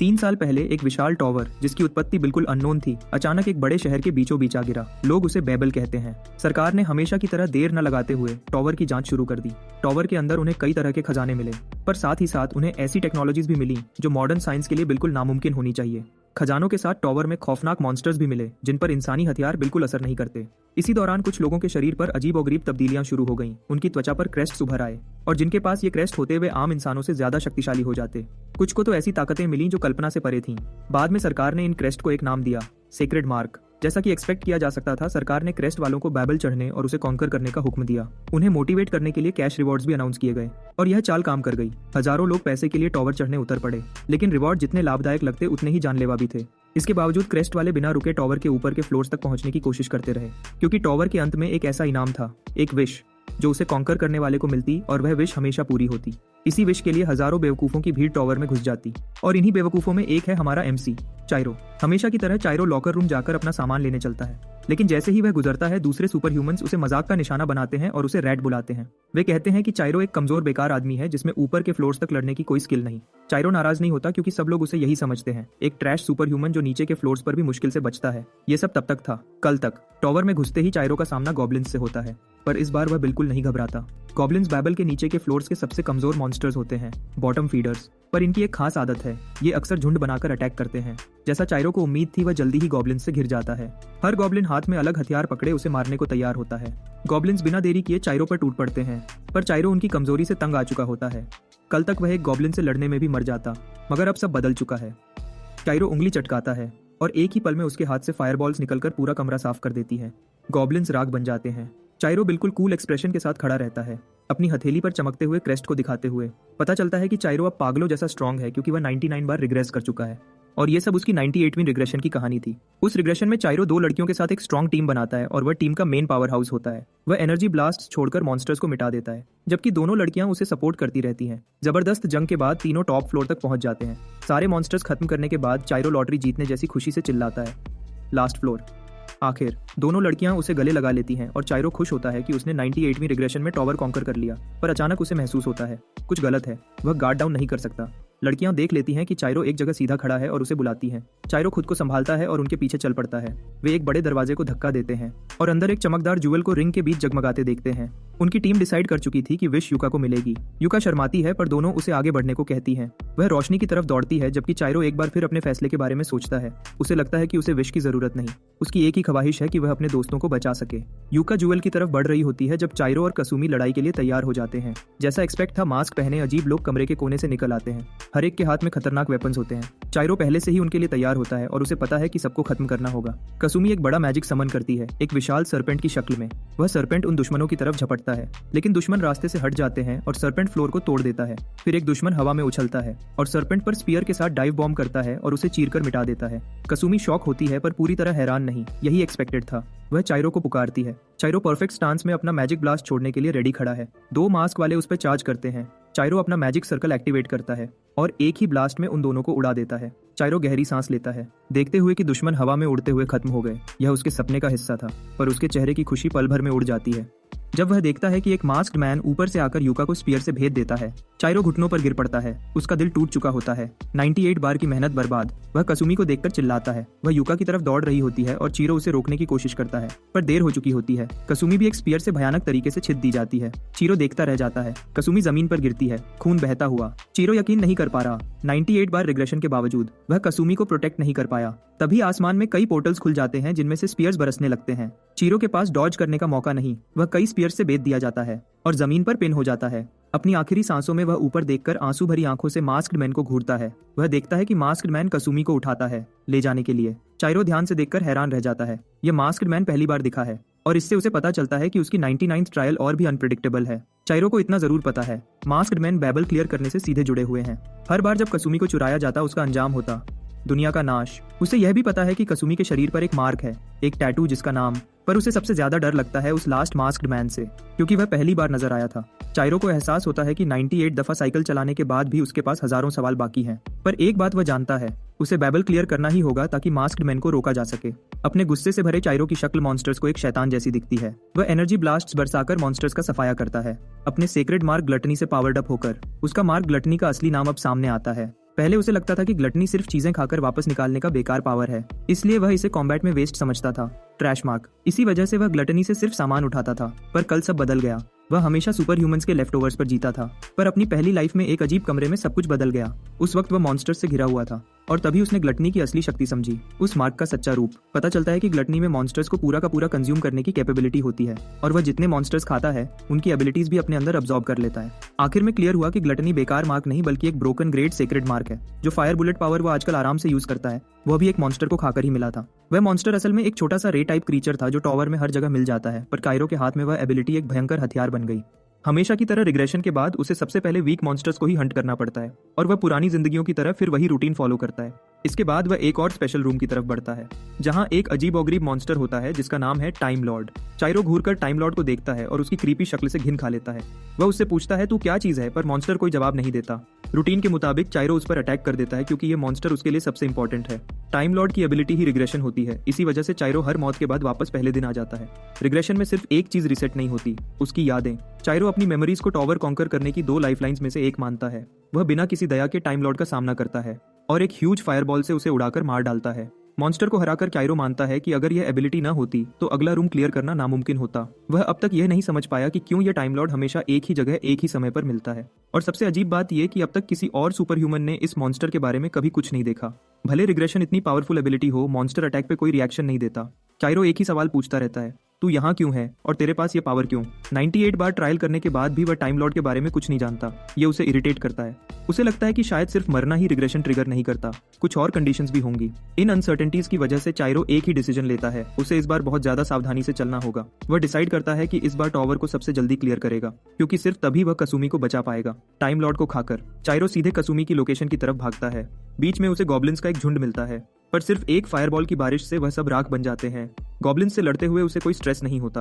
3 साल पहले एक विशाल टॉवर जिसकी उत्पत्ति बिल्कुल अननोन थी, अचानक एक बड़े शहर के बीचों बीच आ गिरा। लोग उसे बेबल कहते हैं। सरकार ने हमेशा की तरह देर न लगाते हुए टॉवर की जांच शुरू कर दी। टॉवर के अंदर उन्हें कई तरह के खजाने मिले, पर साथ ही साथ उन्हें ऐसी टेक्नोलॉजीज भी मिली जो मॉडर्न साइंस के लिए बिल्कुल नामुमकिन होनी चाहिए। खजानों के साथ टॉवर में खौफनाक मॉन्स्टर्स भी मिले जिन पर इंसानी हथियार बिल्कुल असर नहीं करते। इसी दौरान कुछ लोगों के शरीर पर अजीबोगरीब तब्दीलियां शुरू हो गईं। उनकी त्वचा पर क्रेस्ट उभर आए और जिनके पास ये क्रेस्ट होते हुए आम इंसानों से ज्यादा शक्तिशाली हो जाते। कुछ को तो ऐसी ताकतें मिली जो कल्पना से परे थीं। बाद में सरकार ने इन क्रेस्ट को एक नाम दिया, सेक्रेड मार्क। जैसा कि एक्सपेक्ट किया जा सकता था, सरकार ने क्रेस्ट वालों को बैबल चढ़ने और उसे कॉन्कर करने का हुक्म दिया। उन्हें मोटिवेट करने के लिए कैश रिवॉर्ड्स भी अनाउंस किए गए और यह चाल काम कर गई। हजारों लोग पैसे के लिए टॉवर चढ़ने उतर पड़े, लेकिन रिवॉर्ड जितने लाभदायक लगते उतने ही जानलेवा भी थे। इसके बावजूद क्रेस्ट वाले बिना रुके टॉवर के ऊपर के फ्लोर्स तक पहुंचने की कोशिश करते रहे, क्योंकि टॉवर के अंत में एक ऐसा इनाम था, एक विश जो उसे कॉन्कर करने वाले को मिलती और वह विश हमेशा पूरी होती। इसी विश के लिए हजारों बेवकूफों की भीड़ टॉवर में घुस जाती और इन्हीं बेवकूफों में एक है हमारा एमसी चाइरो। हमेशा की तरह चाइरो लॉकर रूम जाकर अपना सामान लेने चलता है, लेकिन जैसे ही वह गुजरता है दूसरे सुपर ह्यूमंस उसे मजाक का निशाना बनाते हैं और उसे रैट बुलाते हैं। वे कहते हैं कि चाइरो एक कमजोर बेकार आदमी है जिसमें ऊपर के फ्लोर्स तक लड़ने की कोई स्किल नहीं। चाइरो नाराज नहीं होता क्योंकि सब लोग उसे यही समझते हैं, एक ट्रैश सुपर ह्यूमन जो नीचे के फ्लोर्स पर भी मुश्किल से बचता है। ये सब तब तक था, कल तक। टॉवर में घुसते ही चाइरो का सामना गॉब्लिन्स से होता है, पर इस बार वह बिल्कुल नहीं घबराता। गॉब्लिन्स बैबल के नीचे के फ्लोर्स के सबसे कमजोर मॉन्स्टर्स होते हैं, बॉटम फीडर्स। पर इनकी एक खास आदत है, ये अक्सर झुंड बनाकर अटैक करते हैं। जैसा चाइरो को उम्मीद थी, वह जल्दी ही गॉब्लिन्स से घिर जाता है। हर गॉब्लिन हाथ में अलग हथियार पकड़े उसे मारने को तैयार होता है। गॉब्लिन्स बिना देरी किए चाइरो पर टूट पड़ते हैं, पर चाइरो उनकी कमजोरी से तंग आ चुका होता है। कल तक वह एक गॉब्लिन से लड़ने में भी मर जाता, मगर अब सब बदल चुका है। चाइरो उंगली चटकाता है और एक ही पल में उसके हाथ से फायरबॉल्स निकलकर पूरा कमरा साफ कर देती है। गॉब्लिन्स राख बन जाते हैं। चाइरो बिल्कुल कूल एक्सप्रेशन के साथ खड़ा रहता है, अपनी हथेली पर चमकते हुए क्रेस्ट को दिखाते हुए। पता चलता है कि चाइरो अब पागलों जैसा स्ट्रांग है, क्योंकि वह 99 बार रिग्रेस कर चुका है और ये सब उसकी 98वीं रिग्रेशन की कहानी थी। उस रिग्रेशन में चाइरो 2 लड़कियों के साथ एक स्ट्रांग टीम बनाता है और वह टीम का मेन पावर हाउस होता है। वह एनर्जी ब्लास्ट छोड़कर मॉन्स्टर्स को मिटा देता है, जबकि दोनों लड़कियां उसे सपोर्ट करती रहती हैं। जबरदस्त जंग के बाद तीनों टॉप फ्लोर तक पहुंच जाते हैं। सारे मॉन्स्टर्स खत्म करने के बाद चाइरो लॉटरी जीतने जैसी खुशी से चिल्लाता है, लास्ट फ्लोर। आखिर दोनों लड़कियां उसे गले लगा लेती हैं और चाइरो खुश होता है कि उसने 98वीं रिग्रेशन में टॉवर कॉन्कर कर लिया। पर अचानक उसे महसूस होता है कुछ गलत है, वह गार्ड डाउन नहीं कर सकता। लड़कियां देख लेती हैं कि चाइरो एक जगह सीधा खड़ा है और उसे बुलाती हैं। चाइरो खुद को संभालता है और उनके पीछे चल पड़ता है। वे एक बड़े दरवाजे को धक्का देते हैं और अंदर एक चमकदार ज्वेल को रिंग के बीच जगमगाते देखते हैं। उनकी टीम डिसाइड कर चुकी थी कि विश युका को मिलेगी। युका शर्माती है, पर दोनों उसे आगे बढ़ने को कहती हैं। वह रोशनी की तरफ दौड़ती है, जबकि चाइरो एक बार फिर अपने फैसले के बारे में सोचता है। उसे लगता है कि उसे विश की जरूरत नहीं, उसकी एक ही ख्वाहिश है कि वह अपने दोस्तों को बचा सके। युका ज्वेल की तरफ बढ़ रही होती है जब चाइरो और कसुमी लड़ाई के लिए तैयार हो जाते हैं। जैसा एक्सपेक्ट था, मास्क पहने अजीब लोग कमरे के कोने से निकल आते हैं। हर एक के हाथ में खतरनाक वेपन्स होते हैं। चाइरो पहले से ही उनके लिए तैयार होता है और उसे पता है कि सबको खत्म करना होगा। कसुमी एक बड़ा मैजिक समन करती है, एक विशाल सर्पेंट की शक्ल में। वह सर्पेंट उन दुश्मनों की तरफ झपटता है, लेकिन दुश्मन रास्ते से हट जाते हैं और सर्पेंट फ्लोर को तोड़ देता है। फिर एक दुश्मन हवा में उछलता है और सर्पेंट पर स्पीयर के साथ डाइव बॉम्ब करता है और उसे चीरकर मिटा देता है। कसुमी शॉक होती है, पर पूरी तरह हैरान नहीं, यही एक्सपेक्टेड था। वह चाइरो को पुकारती है। चाइरो परफेक्ट स्टांस में अपना मैजिक ब्लास्ट छोड़ने के लिए रेडी खड़ा है। 2 मास्क वाले उस पर चार्ज करते हैं। चाइरो अपना मैजिक सर्कल एक्टिवेट करता है और एक ही ब्लास्ट में उन दोनों को उड़ा देता है। चाइरो गहरी सांस लेता है, देखते हुए कि दुश्मन हवा में उड़ते हुए खत्म हो गए। यह उसके सपने का हिस्सा था, पर उसके चेहरे की खुशी पल भर में उड़ जाती है जब वह देखता है कि एक मास्क्ड मैन ऊपर से आकर युका को स्पीयर से भेद देता है। चाइरो घुटनों पर गिर पड़ता है, उसका दिल टूट चुका होता है। 98 बार की मेहनत बर्बाद। वह कसुमी को देखकर चिल्लाता है। वह युका की तरफ दौड़ रही होती है और चीरो उसे रोकने की कोशिश करता है, पर देर हो चुकी होती है। कसुमी भी एक स्पीयर से भयानक तरीके से छिद दी जाती है। चीरो देखता रह जाता है। कसुमी जमीन पर गिरती है, खून बहता हुआ। चीरो यकीन नहीं कर पा रहा। 98 बार रिग्रेशन के बावजूद वह कसुमी को प्रोटेक्ट नहीं कर पाया। तभी आसमान में कई पोर्टल्स खुल जाते हैं जिनमें से स्पीयर्स बरसने लगते हैं। चीरो के पास डॉज करने का मौका नहीं, वह कई स्पीयर से बेध दिया जाता है और जमीन पर पिन हो जाता है। अपनी आखिरी सांसों में वह ऊपर देखकर आंसू भरी आंखों से मास्क्ड मैन को घूरता है। वह देखता है कि मास्क्ड मैन कसुमी को उठाता है ले जाने के लिए। चाइरो ध्यान से देखकर हैरान रह जाता है। यह मास्क्ड मैन पहली बार दिखा है और इससे उसे पता चलता है कि उसकी 99th ट्रायल और भी अनप्रेडिक्टेबल है। चाइरो को इतना जरूर पता है, मास्क्ड मैन बैबल क्लियर करने से सीधे जुड़े हुए हैं। हर बार जब कसुमी को चुराया जाता, उसका अंजाम होता दुनिया का नाश। उसे यह भी पता है कि कसुमी के शरीर पर एक मार्क है, एक टैटू जिसका नाम। पर उसे सबसे ज्यादा डर लगता है उस लास्ट मास्क्ड मैन से, क्योंकि वह पहली बार नजर आया था। चाइरो को एहसास होता है कि 98 दफा साइकिल चलाने के बाद भी उसके पास हजारों सवाल बाकी हैं। पर एक बात वह जानता है, उसे बैबल क्लियर करना ही होगा ताकि मास्क्ड मैन को रोका जा सके। अपने गुस्से से भरे चाइरो की शक्ल मॉन्स्टर्स को एक शैतान जैसी दिखती है। वह एनर्जी ब्लास्ट्स बरसाकर मॉन्स्टर्स का सफाया करता है। अपने सेक्रेड मार्क ग्लटनी से पावर्ड अप होकर उसका मार्क ग्लटनी का असली नाम अब सामने आता है। पहले उसे लगता था कि ग्लटनी सिर्फ चीजें खाकर वापस निकालने का बेकार पावर है, इसलिए वह इसे कॉम्बैट में वेस्ट समझता था, ट्रैश मार्क। इसी वजह से वह ग्लटनी से सिर्फ सामान उठाता था। पर कल सब बदल गया। वह हमेशा सुपर ह्यूमंस के लेफ्ट ओवर्स पर जीता था, पर अपनी पहली लाइफ में एक अजीब कमरे में सब कुछ बदल गया। उस वक्त वह मॉन्स्टर्स से घिरा हुआ था और तभी उसने ग्लटनी की असली शक्ति समझी, उस मार्क का सच्चा रूप। पता चलता है कि ग्लटनी में मॉन्स्टर्स को पूरा का पूरा कंज्यूम करने की कैपेबिलिटी होती है और वह जितने मॉन्स्टर्स खाता है उनकी एबिलिटीज भी अपने अंदर अब्सॉर्ब कर लेता है। आखिर में क्लियर हुआ कि ग्लटनी बेकार मार्क नहीं बल्कि एक ब्रोकन ग्रेड सेक्रेड मार्क है। जो फायर बुलेट पावर वह आजकल आराम से यूज करता है वह भी एक मॉन्स्टर को खाकर ही मिला था। वह मॉन्स्टर असल में एक छोटा सा रे टाइप क्रीचर था जो टॉवर में हर जगह मिल जाता है, पर कायरो के हाथ में वह एबिलिटी एक भयंकर हथियार बन गई। हमेशा की तरह रिग्रेशन के बाद उसे सबसे पहले वीक मॉन्स्टर्स को ही हंट करना पड़ता है और वह पुरानी जिंदगियों की तरह फिर वही रूटीन फॉलो करता है। इसके बाद वह एक और स्पेशल रूम की तरफ बढ़ता है जहां एक अजीब और मॉन्स्टर होता है जिसका नाम है टाइम लॉर्ड। चाइरो घूरकर टाइम लॉर्ड को देखता है और उसकी क्रीपी शक्ल से घिन खा लेता है। वह उससे पूछता है तू क्या चीज है, पर मॉन्स्टर कोई जवाब नहीं देता। रूटीन के मुताबिक चाइरो उस पर अटैक कर देता है क्योंकि ये मॉन्स्टर उसके लिए सबसे इंपॉर्टेंट है। टाइम लॉर्ड की एबिलिटी ही रिग्रेशन होती है, इसी वजह से चाइरो हर मौत के बाद वापस पहले दिन आ जाता है। रिग्रेशन में सिर्फ एक चीज रिसेट नहीं होती, उसकी यादें। चाइरो अपनी मेमोरीज को टॉवर कॉन्कर करने की 2 लाइफलाइंस में से एक मानता है। वह बिना किसी दया के टाइम लॉर्ड का सामना करता है और एक ह्यूज फायरबॉल से उसे उड़ाकर मार डालता है। मॉन्स्टर को हराकर चाइरो मानता है कि अगर यह एबिलिटी न होती तो अगला रूम क्लियर करना नामुमकिन होता। वह अब तक यह नहीं समझ पाया कि क्यों यह टाइम लॉर्ड हमेशा एक ही जगह एक ही समय पर मिलता है। और सबसे अजीब बात यह कि अब तक किसी और सुपर ह्यूमन ने इस मॉन्स्टर के बारे में कभी कुछ नहीं देखा। भले रिग्रेशन इतनी पावरफुल एबिलिटी हो, मॉन्स्टर अटैक पे कोई रिएक्शन नहीं देता। चाइरो एक ही सवाल पूछता रहता है, तू यहाँ क्यों है और तेरे पास ये पावर क्यों? 98 बार ट्रायल करने के बाद भी वह टाइम लॉर्ड के बारे में कुछ नहीं जानता। ये उसे इरिटेट करता है। उसे लगता है कि शायद सिर्फ मरना ही रिग्रेशन ट्रिगर नहीं करता, कुछ और कंडीशंस भी होंगी। इन अनसर्टेनिटीज की वजह से चाइरो एक ही डिसीजन लेता है, उसे इस बार बहुत ज्यादा सावधानी से चलना होगा। वह डिसाइड करता है कि इस बार टॉवर को सबसे जल्दी क्लियर करेगा क्योंकि सिर्फ तभी वह कसुमी को बचा पाएगा। टाइम लॉर्ड को खाकर चाइरो सीधे कसुमी की लोकेशन की तरफ भागता है। बीच में उसे गॉब्लिन्स का एक झुंड मिलता है, पर सिर्फ एक फायरबॉल की बारिश से वह सब राख बन जाते हैं। गॉब्लिन्स से लड़ते हुए उसे कोई स्ट्रेस नहीं होता,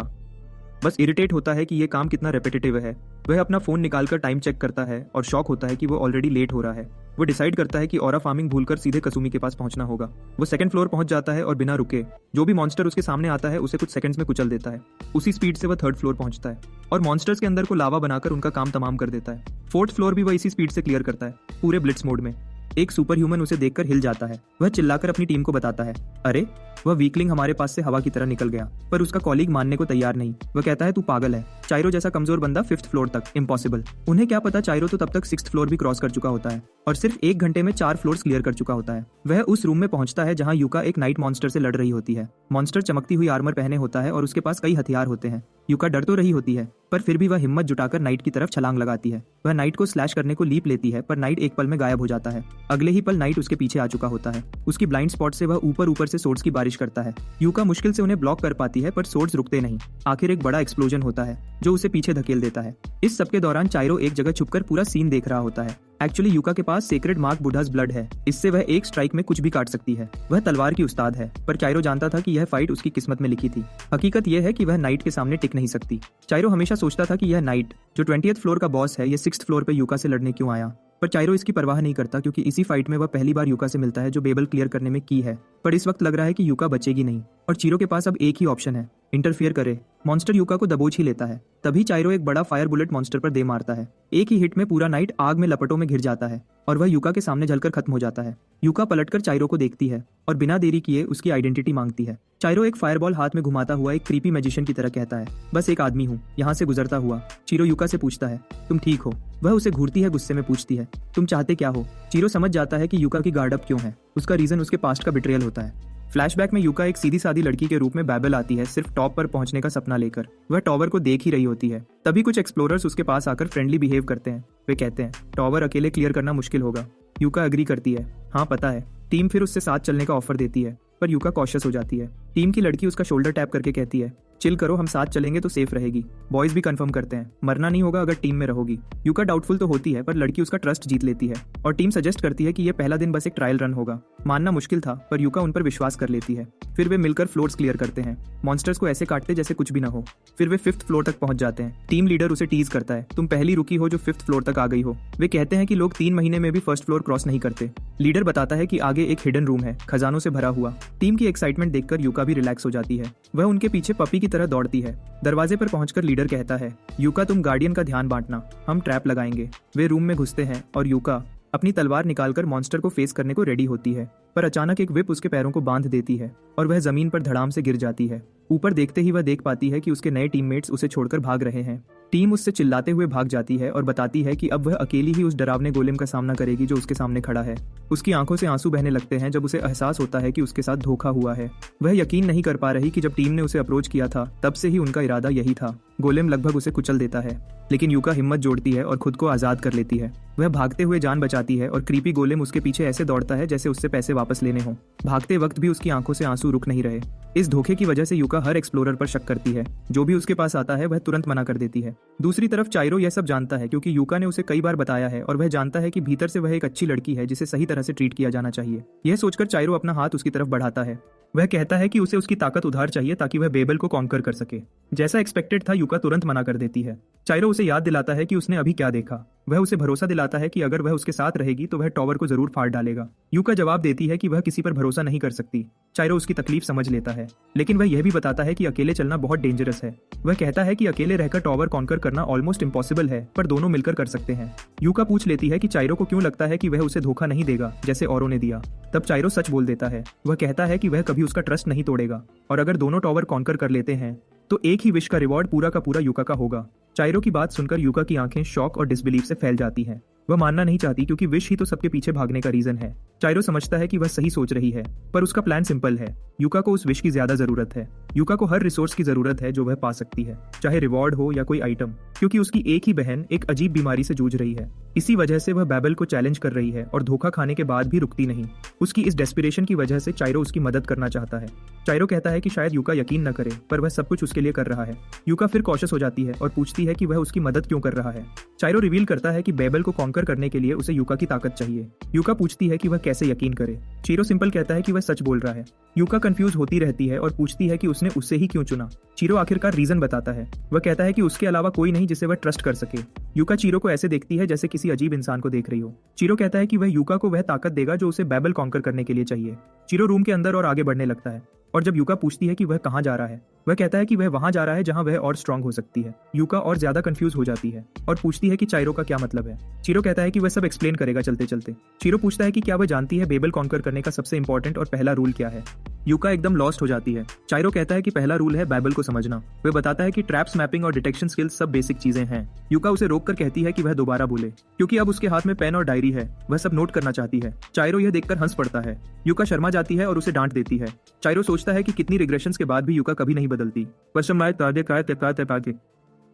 बस इरिटेट होता है कि ये काम कितना रेपिटेटिव है। वह अपना फोन निकालकर टाइम चेक करता है और शॉक होता है कि वो ऑलरेडी लेट हो रहा है। वो डिसाइड करता है कि ऑरा फार्मिंग भूलकर सीधे कसुमी के पास पहुंचना होगा। वो सेकंड फ्लोर पहुंच जाता है और बिना रुके जो भी मॉन्स्टर उसके सामने आता है उसे कुछ सेकंड्स में कुचल देता है। उसी स्पीड से वह थर्ड फ्लोर पहुंचता है और मॉन्स्टर्स के अंदर को लावा बनाकर उनका काम तमाम कर देता है। फोर्थ फ्लोर भी वह इसी स्पीड से क्लियर करता है, पूरे ब्लिट्स मोड में। एक सुपर ह्यूमन उसे देखकर हिल जाता है। वह चिल्लाकर अपनी टीम को बताता है, अरे वह वीकलिंग हमारे पास से हवा की तरह निकल गया। पर उसका कॉलीग मानने को तैयार नहीं। वह कहता है तू पागल है, चाइरो जैसा कमजोर बंदा 5th फ्लोर तक, इम्पॉसिबल। उन्हें क्या पता चाइरो तो तब तक 6th फ्लोर भी क्रॉस कर चुका होता है और सिर्फ 1 घंटे में 4 फ्लोर्स क्लियर कर चुका होता है। वह उस रूम में पहुंचता है जहां यूका एक नाइट मॉन्स्टर से लड़ रही होती है। मॉन्स्टर चमकती हुई आर्मर पहने होता है और उसके पास कई हथियार होते हैं। यूका डर तो रही होती है पर फिर भी वह हिम्मत जुटाकर नाइट की तरफ छलांग लगाती है। वह नाइट को स्लैश करने को लीप लेती है पर नाइट एक पल में गायब हो जाता है। अगले ही पल नाइट उसके पीछे आ चुका होता है। उसकी ब्लाइंड स्पॉट से वह ऊपर से सोर्ड्स की बारिश करता है। यूका मुश्किल से उन्हें ब्लॉक कर पाती है पर सोर्ड्स रुकते नहीं। आखिर एक बड़ा एक्सप्लोजन होता है जो उसे पीछे धकेल देता है। इस सबके दौरान चाइरो एक जगह छुपकर पूरा सीन देख रहा होता है। एक्चुअली यूका के पास सेक्रेड मार्क बुद्धास ब्लड है, इससे वह एक स्ट्राइक में कुछ भी काट सकती है। वह तलवार की उस्ताद है, पर चाइरो जानता था कि यह फाइट उसकी किस्मत में लिखी थी। हकीकत यह है कि वह नाइट के सामने टिक नहीं सकती। चाइरो हमेशा सोचता था कि यह नाइट जो 20th फ्लोर का बॉस है, यह 6th फ्लोर पे यूका से लड़ने क्यों आया। पर चाइरो इसकी परवाह नहीं करता क्योंकि इसी फाइट में वह पहली बार यूका से मिलता है जो बेबल क्लियर करने में की है। पर इस वक्त लग रहा है कि यूका बचेगी नहीं और चीरो के पास अब एक ही ऑप्शन है, इंटरफियर करे। मॉन्स्टर यूका को दबोच ही लेता है। तभी चाइरो एक बड़ा फायर बुलेट मॉन्स्टर पर दे मारता है। एक ही हिट में पूरा नाइट आग में लपटों में घिर जाता है और वह यूका के सामने जलकर खत्म हो जाता है। यूका पलटकर चाइरो को देखती है और बिना देरी किए उसकी आइडेंटिटी मांगती है। चाइरो एक फायरबॉल हाथ में घुमाता हुआ एक क्रीपी मैजिशियन की तरह कहता है, बस एक आदमी हूँ यहाँ से गुजरता हुआ। चीरो यूका से पूछता है, तुम ठीक हो? वह उसे घूरती है, गुस्से में पूछती है, तुम चाहते क्या हो? चीरो समझ जाता है कि यूका की गार्ड अप क्यों है। उसका रीजन उसके पास्ट का बिट्रेयल होता है। फ्लैशबैक में यूका एक सीधी सादी लड़की के रूप में बैबल आती है, सिर्फ टॉप पर पहुंचने का सपना लेकर। वह टॉवर को देख ही रही होती है। तभी कुछ एक्सप्लोरर्स उसके पास आकर फ्रेंडली बिहेव करते हैं। वे कहते हैं टॉवर अकेले क्लियर करना मुश्किल होगा। यूका एग्री करती है, हाँ पता है। टीम फिर उससे साथ चलने का ऑफर देती है पर यूका कॉशियस हो जाती है। टीम की लड़की उसका शोल्डर टैप करके कहती है, चिल करो, हम साथ चलेंगे तो सेफ रहेगी। बॉयज भी कंफर्म करते हैं, मरना नहीं होगा अगर टीम में रहोगी। यूका डाउटफुल तो होती है पर लड़की उसका ट्रस्ट जीत लेती है और टीम सजेस्ट करती है कि यह पहला दिन बस एक ट्रायल रन होगा। मानना मुश्किल था पर यूका उन पर विश्वास कर लेती है। फिर वे मिलकर फ्लोर्स क्लियर करते हैं। मॉन्स्टर्स को ऐसे काटते जैसे कुछ भी ना हो। फिर वे 5th फ्लोर तक पहुंच जाते हैं। टीम लीडर उसे टीज करता है, तुम पहली रुकी हो जो 5th फ्लोर तक आ गई हो। वे कहते हैं कि लोग 3 महीने में भी 1st फ्लोर क्रॉस नहीं करते। लीडर बताता है कि आगे एक हिडन रूम है, खजानों से भरा हुआ। टीम की एक्साइटमेंट देखकर यूका भी रिलैक्स हो जाती है। वह उनके पीछे पपी की तरह दौड़ती है। दरवाजे पर पहुंचकर लीडर कहता है, यूका तुम गार्डियन का ध्यान बांटना, हम ट्रैप लगाएंगे। वे रूम में घुसते हैं और यूका अपनी तलवार निकालकर मॉन्स्टर को फेस करने को रेडी होती है, पर अचानक एक विप उसके पैरों को बांध देती है और वह जमीन पर धड़ाम से गिर जाती है। ऊपर देखते ही वह देख पाती है कि उसके नए टीममेट्स उसे छोड़कर भाग रहे हैं। टीम उससे चिल्लाते हुए भाग जाती है और बताती है कि अब वह अकेली ही उस डरावने गोलेम का सामना करेगी जो उसके सामने खड़ा है। उसकी आंखों से आंसू बहने लगते हैं जब उसे एहसास होता है कि उसके साथ धोखा हुआ है। वह यकीन नहीं कर पा रही कि जब टीम ने उसे अप्रोच किया था तब से ही उनका इरादा यही था। गोलेम लगभग उसे कुचल देता है, लेकिन यूका हिम्मत जोड़ती है और खुद को आजाद कर लेती है। वह भागते हुए जान बचाती है और क्रीपी गोलेम उसके पीछे ऐसे दौड़ता है जैसे उससे पैसे वापस लेने हों। भागते वक्त भी उसकी आंखों से आंसू रुक नहीं रहे। इस धोखे की वजह से यूका हर एक्सप्लोरर पर शक करती है। जो भी उसके पास आता है वह तुरंत मना कर देती है। दूसरी तरफ चाइरो यह सब जानता है क्योंकि यूका ने उसे कई बार बताया है और वह जानता है कि भीतर से वह एक अच्छी लड़की है जिसे सही तरह से ट्रीट किया जाना चाहिए। यह सोचकर चाइरो अपना हाथ उसकी तरफ बढ़ाता है। वह कहता है कि उसे उसकी ताकत उधार चाहिए ताकि वह बेबल को कॉन्कर कर सके। जैसा एक्सपेक्टेड था, यूका तुरंत मना कर देती है। चाइरो उसे याद दिलाता है कि उसने अभी क्या देखा। वह उसे भरोसा दिलाता है कि अगर वह उसके साथ रहेगी तो वह टॉवर को जरूर फाड़ डालेगा। यूका जवाब देती है कि वह किसी पर भरोसा नहीं कर सकती। चाइरो उसकी तकलीफ समझ लेता है, लेकिन वह यह भी बताता है कि अकेले चलना बहुत डेंजरस है। वह कहता है कि अकेले रहकर टॉवर कॉन्कर करना ऑलमोस्ट इम्पॉसिबल है, पर दोनों मिलकर कर सकते हैं। यूका पूछ लेती है कि चाइरो को क्यों लगता है कि वह उसे धोखा नहीं देगा जैसे औरों ने दिया। तब चाइरो सच बोल देता है। वह कहता है कि वह कभी उसका ट्रस्ट नहीं तोड़ेगा और अगर दोनों टॉवर कॉन्कर कर लेते हैं तो एक ही विश का रिवॉर्ड पूरा का पूरा यूका का होगा। चाइरो की बात सुनकर यूका की आंखें शॉक और डिसबिलीफ से फैल जाती हैं। वह मानना नहीं चाहती क्योंकि विश ही तो सबके पीछे भागने का रीजन है। चाइरो समझता है कि वह सही सोच रही है, पर उसका प्लान सिंपल है। यूका को उस विश की ज्यादा जरूरत है। यूका को हर रिसोर्स की जरूरत है जो वह पा सकती है, चाहे रिवॉर्ड हो या कोई आइटम, क्योंकि उसकी एक ही बहन एक अजीब बीमारी से जूझ रही है। इसी वजह से वह बेबल को चैलेंज कर रही है और धोखा खाने के बाद भी रुकती नहीं। उसकी इस डेस्पिरेशन की वजह से चाइरो उसकी मदद करना चाहता है। चाइरो कहता है कि शायद यूका यकीन न करे, पर वह सब कुछ उसके लिए कर रहा है। यूका फिर कॉशियस हो जाती है और पूछती है कि वह उसकी मदद क्यों कर रहा है। चाइरो रिवील करता है कि बेबल को कॉन्कर करने के लिए उसे यूका की ताकत चाहिए। यूका पूछती है कि वह कैसे यकीन करे। चीरो सिंपल कहता है कि वह सच बोल रहा है। यूका कंफ्यूज होती रहती है और पूछती है कि उसने उससे ही क्यों चुना। चीरो आखिरकार रीजन बताता है। वह कहता है कि उसके अलावा कोई नहीं जिसे वह ट्रस्ट कर सके। यूका चीरो को ऐसे देखती है जैसे किसी अजीब इंसान को देख रही हो। चीरो कहता है कि वह यूका को वह ताकत देगा जो उसे बेबल कॉन्कर करने के लिए चाहिए। चीरो रूम के अंदर और आगे बढ़ने लगता है और जब यूका पूछती है कि वह कहाँ जा रहा है, वह कहता है कि वह वहां जा रहा है जहां वह और स्ट्रांग हो सकती है। यूका और ज्यादा कंफ्यूज हो जाती है और पूछती है कि चाइरो का क्या मतलब है। चीरो कहता है कि वह सब एक्सप्लेन करेगा चलते चलते। चीरो पूछता है कि क्या वह जानती है बेबल कॉन्कर करने का सबसे इंपॉर्टेंट और पहला रूल क्या है। यूका एकदम लॉस्ट हो जाती है। चाइरो कहता है कि पहला रूल है बेबल को समझना। वह बताता है कि ट्रैप्स, मैपिंग और डिटेक्शन स्किल्स सब बेसिक चीजें हैं। यूका उसे रोककर कहती है कि वह दोबारा बोले, क्योंकि अब उसके हाथ में पेन और डायरी है। वह सब नोट करना चाहती है। चाइरो यह देखकर हंस पड़ता है। यूका शर्मा जाती है और उसे डांट देती है। चाइरो सोचता है कि कितनी रिग्रेशंस के बाद भी यूका कभी नहीं बदलती।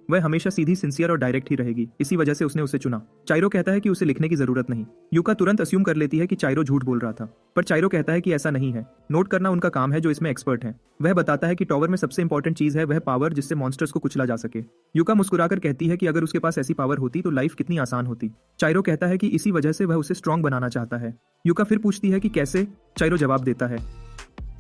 वह हमेशा सीधी, सिंसियर और डायरेक्ट ही रहेगी। इसी वजह से उसने उसे चुना। चाइरो कहता है कि उसे लिखने की जरूरत नहीं। यूका तुरंत अस्यूम कर लेती है कि चाइरो झूठ बोल रहा था, पर चाइरो कहता है कि ऐसा नहीं है। नोट करना उनका काम है जो इसमें एक्सपर्ट है। वह बताता है कि टॉवर में सबसे इंपॉर्टेंट चीज है वह पावर जिससे मॉन्स्टर्स को कुचला जा सके। यूका मुस्कुराकर कहती है कि अगर उसके पास ऐसी पावर होती तो लाइफ कितनी आसान होती। चाइरो कहता है कि इसी वजह से वह उसे स्ट्रांग बनाना चाहता है। यूका फिर पूछती है कि कैसे। चाइरो जवाब देता है,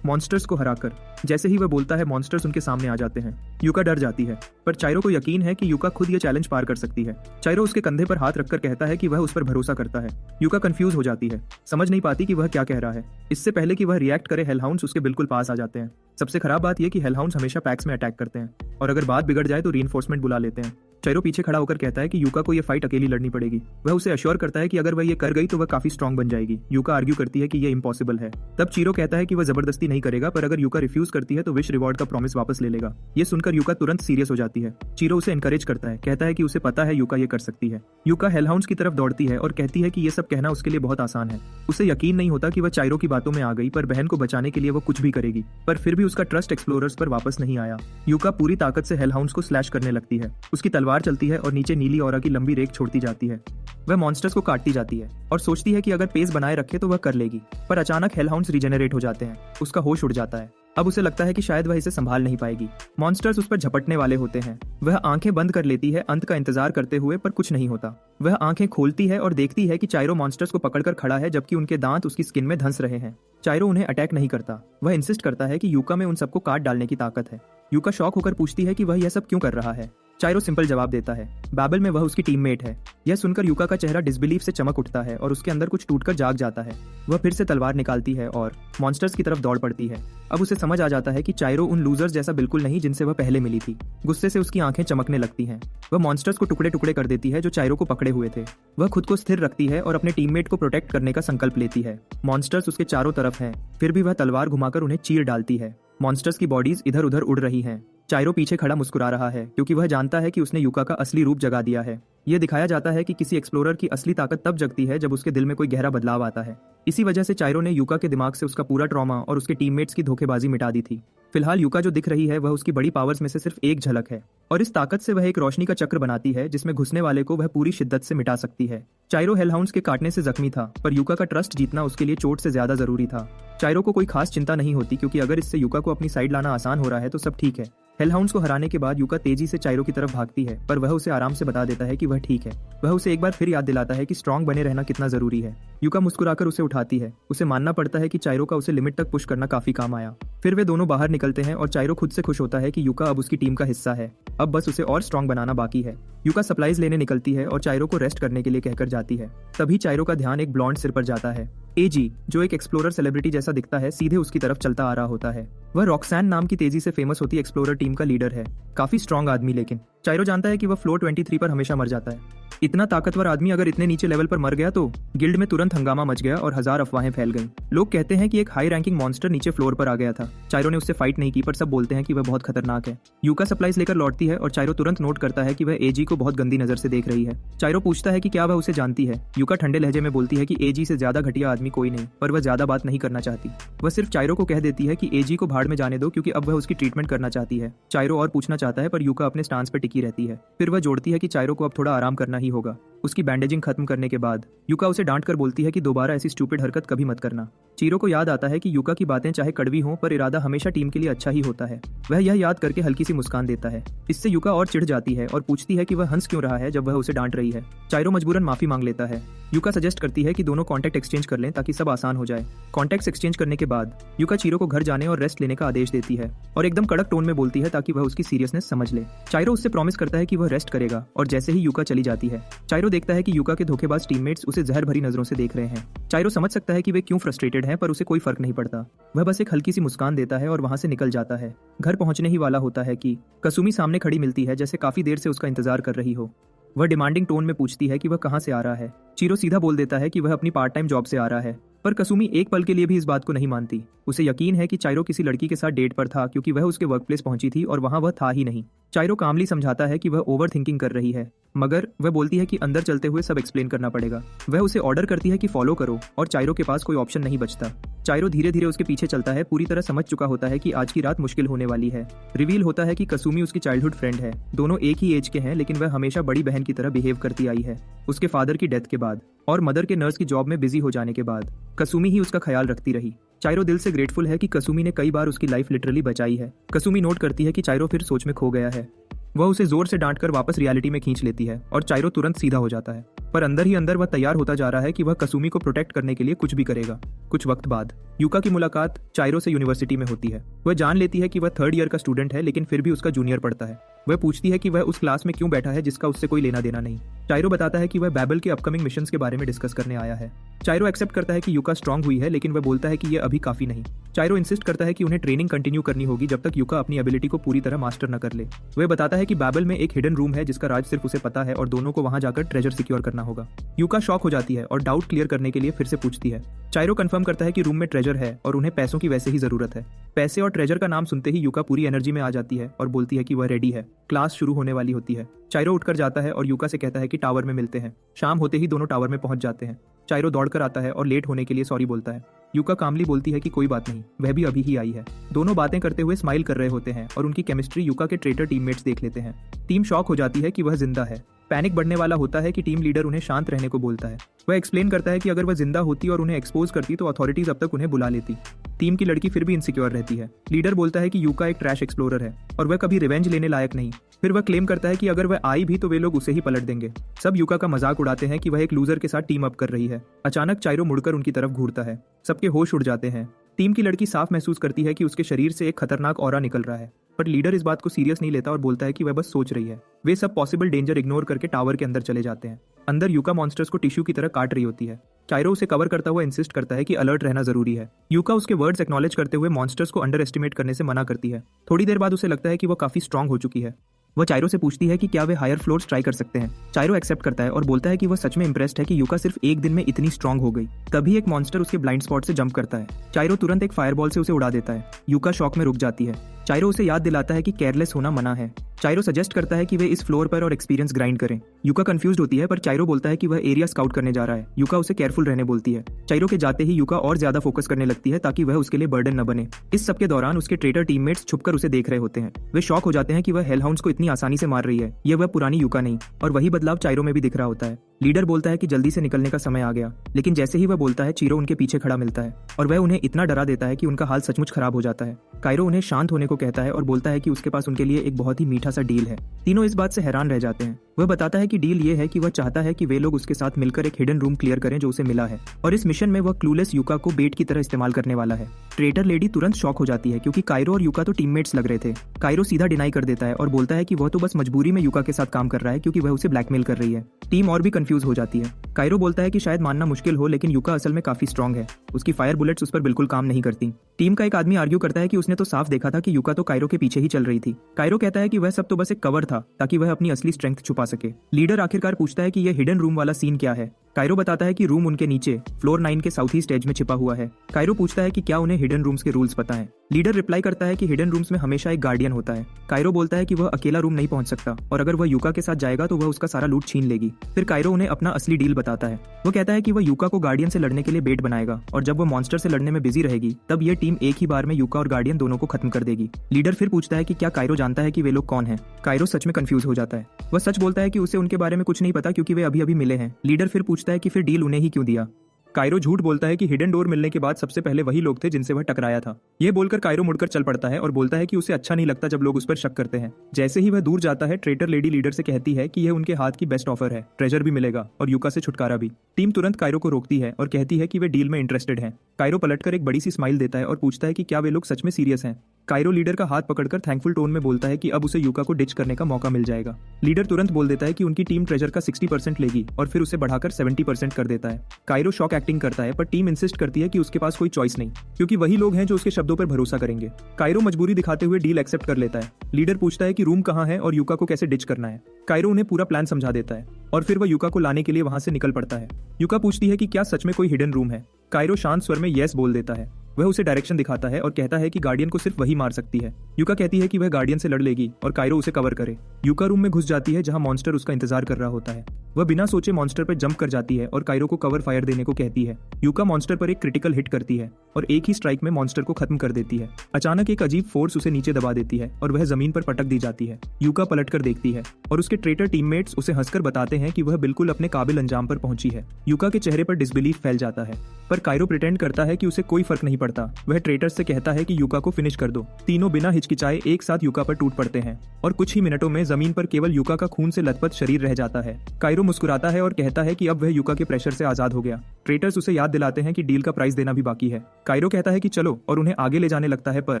मॉन्स्टर्स को हराकर। जैसे ही वह बोलता है मॉन्स्टर्स उनके सामने आ जाते हैं। यूका डर जाती है, पर चाइरो को यकीन है कि यूका खुद ये चैलेंज पार कर सकती है। चाइरो उसके कंधे पर हाथ रखकर कहता है कि वह उस पर भरोसा करता है। यूका कंफ्यूज हो जाती है, समझ नहीं पाती कि वह क्या कह रहा है। इससे पहले कि वह रिएक्ट करे, हेलहाउंड्स उसके बिल्कुल पास आ जाते हैं। सबसे खराब बात यह कि हेलहाउंड्स हमेशा पैक्स में अटैक करते हैं और अगर बात बिगड़ जाए तो रीइंफोर्समेंट बुला लेते हैं। चाइरो पीछे खड़ा होकर कहता है कि यूका को यह फाइट अकेली लड़नी पड़ेगी। वह उसे अश्योर करता है कि अगर वह ये कर गई तो वह काफी स्ट्रांग बन जाएगी। यूका आर्ग्यू करती है कि यह इम्पॉसिबल है। तब चीरो कहता है कि वह जबरदस्ती नहीं करेगा, पर अगर यूका रिफ्यूज करती है तो विश रिवॉर्ड का प्रॉमिस वापस ले लेगा। ये सुनकर यूका तुरंत सीरियस हो जाती है। चीरो उसे एनकरेज करता है, कहता है कि उसे पता है यूका ये कर सकती है। यूका हेलहाउंड्स की तरफ दौड़ती है और कहती है कि यह सब कहना उसके लिए बहुत आसान है। उसे यकीन नहीं होता कि वह चाइरो की बातों में आ गई, पर बहन को बचाने के लिए वो कुछ भी करेगी। पर फिर भी उसका ट्रस्ट एक्सप्लोरर्स पर वापस नहीं आया। यूका पूरी ताकत से हेलहाउंड्स को स्लैश करने लगती है। उसकी तलवार चलती है और नीचे नीली ऑरा की लंबी रेख छोड़ती जाती है। वह मॉन्स्टर्स को काटती जाती है और सोचती है कि अगर पेस बनाए रखे तो वह कर लेगी, पर अचानक हेलहाउंड्स रिजेनरेट हो जाते हैं। उसका होश उड़ जाता है। अब उसे लगता है कि शायद वह इसे संभाल नहीं पाएगी। मॉन्स्टर्स उस पर झपटने वाले होते हैं। वह आंखें बंद कर लेती है अंत का इंतजार करते हुए, पर कुछ नहीं होता। वह आंखें खोलती है और देखती है कि चाइरो मॉन्स्टर्स को पकड़कर खड़ा है, जबकि उनके दांत उसकी स्किन में धंस रहे हैं। चाइरो उन्हें अटैक नहीं करता। वह इंसिस्ट करता है कि यूका में उन सबको काट डालने की ताकत है। यूका शॉक होकर पूछती है कि वह यह सब क्यों कर रहा है। चाइरो सिंपल जवाब देता है। बैबल में वह उसकी टीममेट है। यह सुनकर यूका का चेहरा डिसबिलीफ से चमक उठता है और उसके अंदर कुछ टूटकर जाग जाता है। वह फिर से तलवार निकालती है और मॉन्स्टर्स की तरफ दौड़ पड़ती है। अब उसे समझ आ जाता है कि चाइरो उन लूजर्स जैसा बिल्कुल नहीं जिनसे वह पहले मिली थी। गुस्से से उसकी आंखें चमकने लगती हैं। वह मॉन्स्टर्स को टुकड़े टुकड़े कर देती है जो चाइरो को पकड़े हुए थे। वह खुद को स्थिर रखती है और अपने टीममेट को प्रोटेक्ट करने का संकल्प लेती है। मॉन्स्टर्स उसके चारों तरफ हैं, फिर भी वह तलवार घुमाकर उन्हें चीर डालती है। मॉन्स्टर्स की बॉडीज इधर उधर उड़ रही हैं। चाइरो पीछे खड़ा मुस्कुरा रहा है क्योंकि वह जानता है कि उसने यूका का असली रूप जगा दिया है। यह दिखाया जाता है कि किसी एक्सप्लोरर की असली ताकत तब जगती है जब उसके दिल में कोई गहरा बदलाव आता है। इसी वजह से चाइरो ने यूका के दिमाग से उसका पूरा ट्रॉमा और उसके टीममेट्स की धोखेबाजी मिटा दी थी। फिलहाल यूका जो दिख रही है वह उसकी बड़ी पावर्स में से सिर्फ एक झलक है और इस ताकत से वह एक रोशनी का चक्र बनाती है जिसमें घुसने वाले को वह पूरी शिद्दत से मिटा सकती है। चाइरो हेलहाउंड्स के काटने से जख्मी था, पर यूका का ट्रस्ट जीतना उसके लिए चोट से ज्यादा जरूरी था। चाइरो को कोई खास चिंता नहीं होती क्योंकि अगर इससे यूका को अपनी साइड लाना आसान हो रहा है तो सब ठीक है। हेलहाउंड्स को हराने के बाद यूका तेजी से चाइरो की तरफ भागती है, पर वह उसे आराम से बता देता है कि वह ठीक है। वह उसे एक बार फिर याद दिलाता है कि स्ट्रांग बने रहना कितना जरूरी है। यूका मुस्कुराकर उसे उठाती है। उसे मानना पड़ता है कि चाइरो का उसे लिमिट तक पुश करना काफी काम आया। फिर वे दोनों बाहर निकलते हैं और चाइरो खुद से खुश होता है कि यूका अब उसकी टीम का हिस्सा है। अब बस उसे और स्ट्रांग बनाना बाकी है। यूका सप्लाईज लेने निकलती है और चाइरो को रेस्ट करने के लिए कहकर जाती है। तभी चाइरो का ध्यान एक ब्लॉन्ड सिर पर जाता है। एजी, जो एक एक्सप्लोरर सेलिब्रिटी जैसा दिखता है, सीधे उसकी तरफ चलता आ रहा होता है। वह रॉक्सैन नाम की तेजी से फेमस होती एक्सप्लोरर टीम का लीडर है। काफी स्ट्रांग आदमी, लेकिन चाइरो जानता है कि वह फ्लोर 23 पर हमेशा मर जाता है। इतना ताकतवर आदमी अगर इतने नीचे लेवल पर मर गया तो गिल्ड में तुरंत हंगामा मच गया और 1000 अफवाहें फैल गईं। लोग कहते हैं कि एक हाई रैंकिंग मॉन्स्टर नीचे फ्लोर पर आ गया था। चाइरो ने उससे फाइट नहीं की, पर सब बोलते हैं कि वह बहुत खतरनाक है। यूका सप्लाईज लेकर लौटती है और चाइरो तुरंत नोट करता है कि वह एजी को बहुत गंदी नजर से देख रही है। चाइरो पूछता है कि क्या वह उसे जानती है। यूका ठंडे लहजे में बोलती है कि एजी से ज्यादा घटिया आदमी कोई नहीं, पर वह ज्यादा बात नहीं करना चाहती। वह सिर्फ चाइरो को कह देती है कि एजी को भाड़ में जाने दो क्योंकि अब वह उसकी ट्रीटमेंट करना चाहती है। चाइरो और पूछना चाहता है, पर यूका अपने स्टांस पर टिकी रहती है। फिर वह जोड़ती है कि चाइरो को अब थोड़ा आराम करना ही होगा। उसकी बैंडेजिंग खत्म करने के बाद यूका उसे डांट कर बोलती है कि दोबारा ऐसी स्टूपिड हरकत कभी मत करना। चीरो को याद आता है कि यूका की बातें चाहे कड़वी हों, पर इरादा हमेशा टीम के लिए अच्छा ही होता है। वह यह याद करके हल्की सी मुस्कान देता है। इससे यूका और चिढ़ जाती है और पूछती है कि वह हंस क्यों रहा है जब वह उसे डांट रही है। चाइरो मजबूरन माफी मांग लेता है। यूका सजेस्ट करती है कि दोनों कॉन्टैक्ट एक्सचेंज कर लें ताकि सब आसान हो जाए। कॉन्टैक्ट्स एक्सचेंज करने के बाद यूका चीरो को घर जाने और रेस्ट लेने का आदेश देती है और एकदम कड़क टोन में बोलती है ताकि वह उसकी सीरियसनेस समझ ले। चाइरो उससे प्रॉमिस करता है कि वह रेस्ट करेगा और जैसे ही यूका चली जाती है, चाइरो देखता है कि यूका के धोखेबाज टीममेट्स उसे जहर भरी नजरों से देख रहे हैं। चाइरो समझ सकता है कि वे क्यों फ्रस्ट्रेटेड हैं, पर उसे कोई फर्क नहीं पड़ता। वह बस एक हल्की सी मुस्कान देता है और वहां से निकल जाता है। घर पहुंचने ही वाला होता है कि कसुमी सामने खड़ी मिलती है, जैसे काफी देर से उसका इंतजार कर रही हो। वह डिमांडिंग टोन में पूछती है कि वह कहां से आ रहा है। चीरो सीधा बोल देता है कि वह अपनी पार्ट टाइम जॉब से आ रहा है, पर कसुमी एक पल के लिए भी इस बात को नहीं मानती। उसे यकीन है कि चाइरो किसी लड़की के साथ डेट पर था क्योंकि वह उसके वर्क प्लेस पहुंची थी और वहां वह था ही नहीं। चाइरो कामली समझाता है कि वह ओवर थिंकिंग कर रही है, मगर वह बोलती है कि अंदर चलते हुए सब एक्सप्लेन करना पड़ेगा। वह उसे ऑर्डर करती है कि फॉलो करो और चाइरो के पास कोई ऑप्शन नहीं बचता। चाइरो धीरे धीरे उसके पीछे चलता है, पूरी तरह समझ चुका होता है कि आज की रात मुश्किल होने वाली है। रिवील होता है कि कसुमी उसकी चाइल्डहुड फ्रेंड है। दोनों एक ही एज के हैं, लेकिन वह हमेशा बड़ी बहन की तरह बिहेव करती आई है। उसके फादर की डेथ के बाद और मदर के नर्स की जॉब में बिजी हो जाने के बाद कसुमी ही उसका ख्याल रखती रही। चाइरो दिल से ग्रेटफुल है कि कसुमी ने कई बार उसकी लाइफ लिटरली बचाई है। कसुमी नोट करती है कि चाइरो फिर सोच में खो गया है। वह उसे जोर से डांटकर वापस रियलिटी में खींच लेती है और चाइरो तुरंत सीधा हो जाता है, पर अंदर ही अंदर वह तैयार होता जा रहा है कि वह कसुमी को प्रोटेक्ट करने के लिए कुछ भी करेगा। कुछ वक्त बाद यूका की मुलाकात चाइरो से यूनिवर्सिटी में होती है। वह जान लेती है कि वह 3rd ईयर का स्टूडेंट है, लेकिन फिर भी उसका जूनियर पढ़ता है। वह पूछती है कि वह उस क्लास में क्यों बैठा है जिसका उससे कोई लेना देना नहीं। चाइरो बताता है कि वह बैबल के अपकमिंग मिशंस के बारे में डिस्कस करने आया है। चाइरो एक्सेप्ट करता है कि यूका स्ट्रांग हुई है, लेकिन वह बोलता है कि यह अभी काफी नहीं। चाइरो इंसिस्ट करता है कि उन्हें ट्रेनिंग कंटिन्यू करनी होगी जब तक यूका अपनी एबिलिटी को पूरी तरह मास्टर न कर ले। वह बताता है कि बैबल में एक हिडन रूम है जिसका राज सिर्फ उसे पता है और दोनों को वहां जाकर ट्रेजर सिक्योर करना होगा। यूका शॉक हो जाती है और डाउट क्लियर करने के लिए फिर से पूछती है। चाइरो कंफर्म करता है कि रूम में ट्रेजर है और उन्हें पैसों की वैसे ही जरूरत है। पैसे और ट्रेजर का नाम सुनते ही यूका पूरी एनर्जी में आ जाती है और बोलती है कि वह रेडी है। क्लास शुरू होने वाली होती है। चाइरो उठकर जाता है और यूका से कहता है कि टावर में मिलते हैं। शाम होते ही दोनों टावर में पहुंच जाते हैं। चाइरो दौड़कर आता है और लेट होने के लिए सॉरी बोलता है। यूका कामली बोलती है कि कोई बात नहीं, वह भी अभी ही आई है। दोनों बातें करते हुए स्माइल कर रहे होते हैं और उनकी केमिस्ट्री यूका के ट्रेटर टीममेट्स देख लेते हैं। टीम शॉक हो जाती है कि वह जिंदा है। पैनिक बढ़ने वाला होता है कि टीम लीडर उन्हें शांत रहने को बोलता है। वह एक्सप्लेन करता है कि अगर वह जिंदा होती और उन्हें एक्सपोज करती तो अथॉरिटीज अब तक उन्हें बुला लेती। टीम की लड़की फिर भी इनसिक्योर रहती है। लीडर बोलता है कि यूका एक ट्रैश एक्सप्लोरर है और वह कभी रिवेंज लेने लायक नहीं। फिर वह क्लेम करता है कि अगर वह आई भी तो वे लोग उसे ही पलट देंगे। सब यूका का मजाक उड़ाते हैं कि वह एक लूजर के साथ टीम अप कर रही है। अचानक चाइरो मुड़कर उनकी तरफ घूरता है। सबके होश उड़ जाते हैं। टीम की लड़की साफ महसूस करती है कि उसके शरीर से एक खतरनाक ऑरा निकल रहा है। पर लीडर इस बात को सीरियस नहीं लेता और बोलता है कि वह बस सोच रही है। वे सब पॉसिबल डेंजर इग्नोर करके टावर के अंदर चले जाते हैं। अंदर यूका मॉन्स्टर्स को टिश्यू की तरह काट रही होती है। कायरो उसे कवर करता हुआ इंसिस्ट करता है कि अलर्ट रहना जरूरी है। यूका उसके वर्ड्स एक्नॉलेज करते हुए मॉन्स्टर्स को अंडर एस्टिमेट करने से मना करती है। थोड़ी देर बाद उसे लगता है कि वो काफी स्ट्रांग हो चुकी है। वह चाइरो से पूछती है कि क्या वे हायर फ्लोर्स ट्राई कर सकते हैं। चाइरो एक्सेप्ट करता है और बोलता है कि वह सच में इंप्रेस्ड है कि यूका सिर्फ एक दिन में इतनी स्ट्रांग हो गई। तभी एक मॉन्स्टर उसके ब्लाइंड स्पॉट से जंप करता है। चाइरो तुरंत एक फायरबॉल से उसे उड़ा देता है। यूका शॉक में रुक जाती है। चाइरो उसे याद दिलाता है कि केयरलेस होना मना है। चाइरो सजेस्ट करता है कि वे इस फ्लोर पर और एक्सपीरियंस ग्राइंड करें। यूका कंफ्यूज्ड होती है पर चाइरो बोलता है कि वह एरिया स्काउट करने जा रहा है। यूका उसे केयरफुल रहने बोलती है। चाइरो के जाते ही यूका और ज्यादा फोकस करने लगती है ताकि वह उसके लिए बर्डन न बने। इस सब के दौरान उसके ट्रेटर टीममेट्स छुपकर उसे देख रहे होते हैं। वे शॉक हो जाते हैं कि वह हेलहाउंड्स को इतनी आसानी से मार रही है। यह वह पुरानी यूका नहीं। और वही बदलाव चाइरो में भी दिख रहा होता है। लीडर बोलता है कि जल्दी से निकलने का समय आ गया, लेकिन जैसे ही वह बोलता है चीरो उनके पीछे खड़ा मिलता है और वह उन्हें इतना डरा देता है कि उनका हाल सचमुच खराब हो जाता है। कायरो उन्हें शांत होने को कहता है और बोलता है कि उसके पास उनके लिए एक बहुत ही मीठा सा डील है। तीनों इस बात से हैरान रह जाते हैं। वह बताता है कि डील ये है कि वह चाहता है कि वे लोग उसके साथ मिलकर एक हिडन रूम क्लियर करें जो उसे मिला है, और इस मिशन में वह क्लूलेस यूका को बेट की तरह इस्तेमाल करने वाला है। ट्रेटर लेडी तुरंत शॉक हो जाती है क्योंकि कायरो और यूका तो टीममेट्स लग रहे थे। कायरो सीधा डिनाई कर देता है और बोलता है कि वह तो बस मजबूरी में यूका के साथ काम कर रहा है क्योंकि वह उसे ब्लैकमेल कर रही है। टीम और भी कंफ्यूज हो जाती है। कायरो बोलता है कि शायद मानना मुश्किल हो, लेकिन यूका असल में काफी स्ट्रांग है। उसकी फायर बुलेट्स उस पर बिल्कुल काम नहीं करती। टीम का एक आदमी आर्ग्यू करता है कि उसने तो साफ देखा था कि यूका तो कायरो के पीछे ही चल रही थी। कायरो कहता है कि वह सब तो बस एक कवर था ताकि वह अपनी असली स्ट्रेंथ छुपा सके। लीडर आखिरकार पूछता है कि यह हिडन रूम वाला सीन क्या है। कायरो बताता है कि रूम उनके नीचे फ्लोर 9 के साउथ ईस्ट एज में छिपा हुआ है। कायरो पूछता है कि क्या उन्हें हिडन रूम्स के रूल्स पता है। लीडर रिप्लाई करता है कि हिडन रूम्स में हमेशा एक गार्डियन होता है। कायरो बोलता है कि वह अकेला रूम नहीं पहुंच सकता और अगर वह यूका के साथ जाएगा तो वह उसका सारा लूट छीन लेगी। फिर कायरो उन्हें अपना असली डील बताता है। वो कहता है कि वह यूका को गार्डियन से लड़ने के लिए बेट बनाएगा और जब वह मॉन्स्टर से लड़ने में बिजी रहेगी तब यह टीम एक ही बार में यूका और गार्डियन दोनों को खत्म कर देगी। लीडर फिर पूछता है कि क्या कायरो जानता है कि वे लोग कौन हैं। कायरो सच में कंफ्यूज हो जाता है। वह सच बोलता है कि उसे उनके बारे में कुछ नहीं पता क्योंकि वे अभी अभी मिले हैं। लीडर फिर पूछता है कि फिर डील उन्हें ही क्यों दिया। कायरो झूठ बोलता है कि हिडन डोर मिलने के बाद सबसे पहले वही लोग थे जिनसे वह टकराया था। यह बोलकर कायरो मुड़कर चल पड़ता है और बोलता है कि उसे अच्छा नहीं लगता जब लोग उस पर शक करते हैं। जैसे ही वह दूर जाता है ट्रेटर लेडी लीडर से कहती है कि यह उनके हाथ की बेस्ट ऑफर है, ट्रेजर भी मिलेगा और यूका से छुटकारा भी। टीम तुरंत कायरो को रोकती है और कहती है कि वे डील में इंटरेस्टेड हैं। कायरो पलटकर एक बड़ी सी स्माइल देता है और पूछता है कि क्या वे लोग सच में सीरियस हैं। कायरो लीडर का हाथ पकड़कर थैंकफुल टोन में बोलता है कि अब उसे यूका को डिच करने का मौका मिल जाएगा। लीडर तुरंत बोल देता है कि उनकी टीम ट्रेजर का 60% लेगी और फिर उसे बढ़ाकर 70% कर देता है। कायरो शॉक एक्टिंग करता है पर टीम इंसिस्ट करती है कि उसके पास कोई चॉइस नहीं क्योंकि वही लोग हैं जो उसके शब्दों पर भरोसा करेंगे। कायरो मजबूरी दिखाते हुए डील एक्सेप्ट कर लेता है। लीडर पूछता है कि रूम कहाँ है और यूका को कैसे डिच करना है। कायरो उन्हें पूरा प्लान समझा देता है और फिर वह यूका को लाने के लिए वहां से निकल पड़ता है। यूका पूछती है कि क्या सच में कोई हिडन रूम है। कायरो शांत स्वर में यस बोल देता है। वह उसे डायरेक्शन दिखाता है और कहता है कि गार्डियन को सिर्फ वही मार सकती है। यूका कहती है कि वह गार्डियन से लड़ लेगी और कायरो उसे कवर करे। यूका रूम में घुस जाती है जहां मॉन्स्टर उसका इंतजार कर रहा होता है। वह बिना सोचे मॉन्स्टर पर जंप कर जाती है और कायरो को कवर फायर देने को कहती है। यूका मॉन्स्टर पर एक क्रिटिकल हिट करती है और एक ही स्ट्राइक में मॉन्स्टर को खत्म कर देती है। अचानक एक अजीब फोर्स उसे नीचे दबा देती है और वह जमीन पर पटक दी जाती है। यूका पलटकर देखती है और उसके ट्रेटर टीममेट्स उसे हंसकर बताते हैं कि वह बिल्कुल अपने काबिल अंजाम पर पहुंची है। यूका के चेहरे पर डिसबिलीफ फैल जाता है पर कायरो प्रिटेंड करता है कि उसे कोई फर्क नहीं पड़ता। वह ट्रेटर से कहता है कि यूका को फिनिश कर दो। तीनों बिना हिचकिचाए एक साथ यूका पर टूट पड़ते हैं और कुछ ही मिनटों में जमीन पर केवल यूका का खून से लथपथ शरीर रह जाता है। कायरो मुस्कुराता है और कहता है कि अब वह यूका के प्रेशर से आजाद हो गया। ट्रेटर्स उसे याद दिलाते हैं कि डील का प्राइस देना भी बाकी है। कायरो कहता है कि चलो और उन्हें आगे ले जाने लगता है पर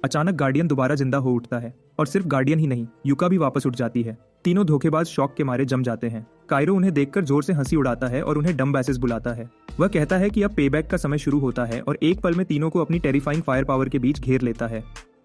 अचानक गार्डियन दोबारा जिंदा हो उठता है और सिर्फ गार्डियन ही नहीं, यूका भी वापस उठ जाती है। तीनों धोखेबाज शॉक के मारे जम जाते हैं। कायरो उन्हें देखकर जोर से हंसी उड़ाता है और उन्हें डम बैसेस बुलाता है। वह कहता है कि अब पेबैक का समय शुरू होता है और एक पल में तीनों को अपनी टेरिफाइंग फायर पावर के बीच घेर लेता है।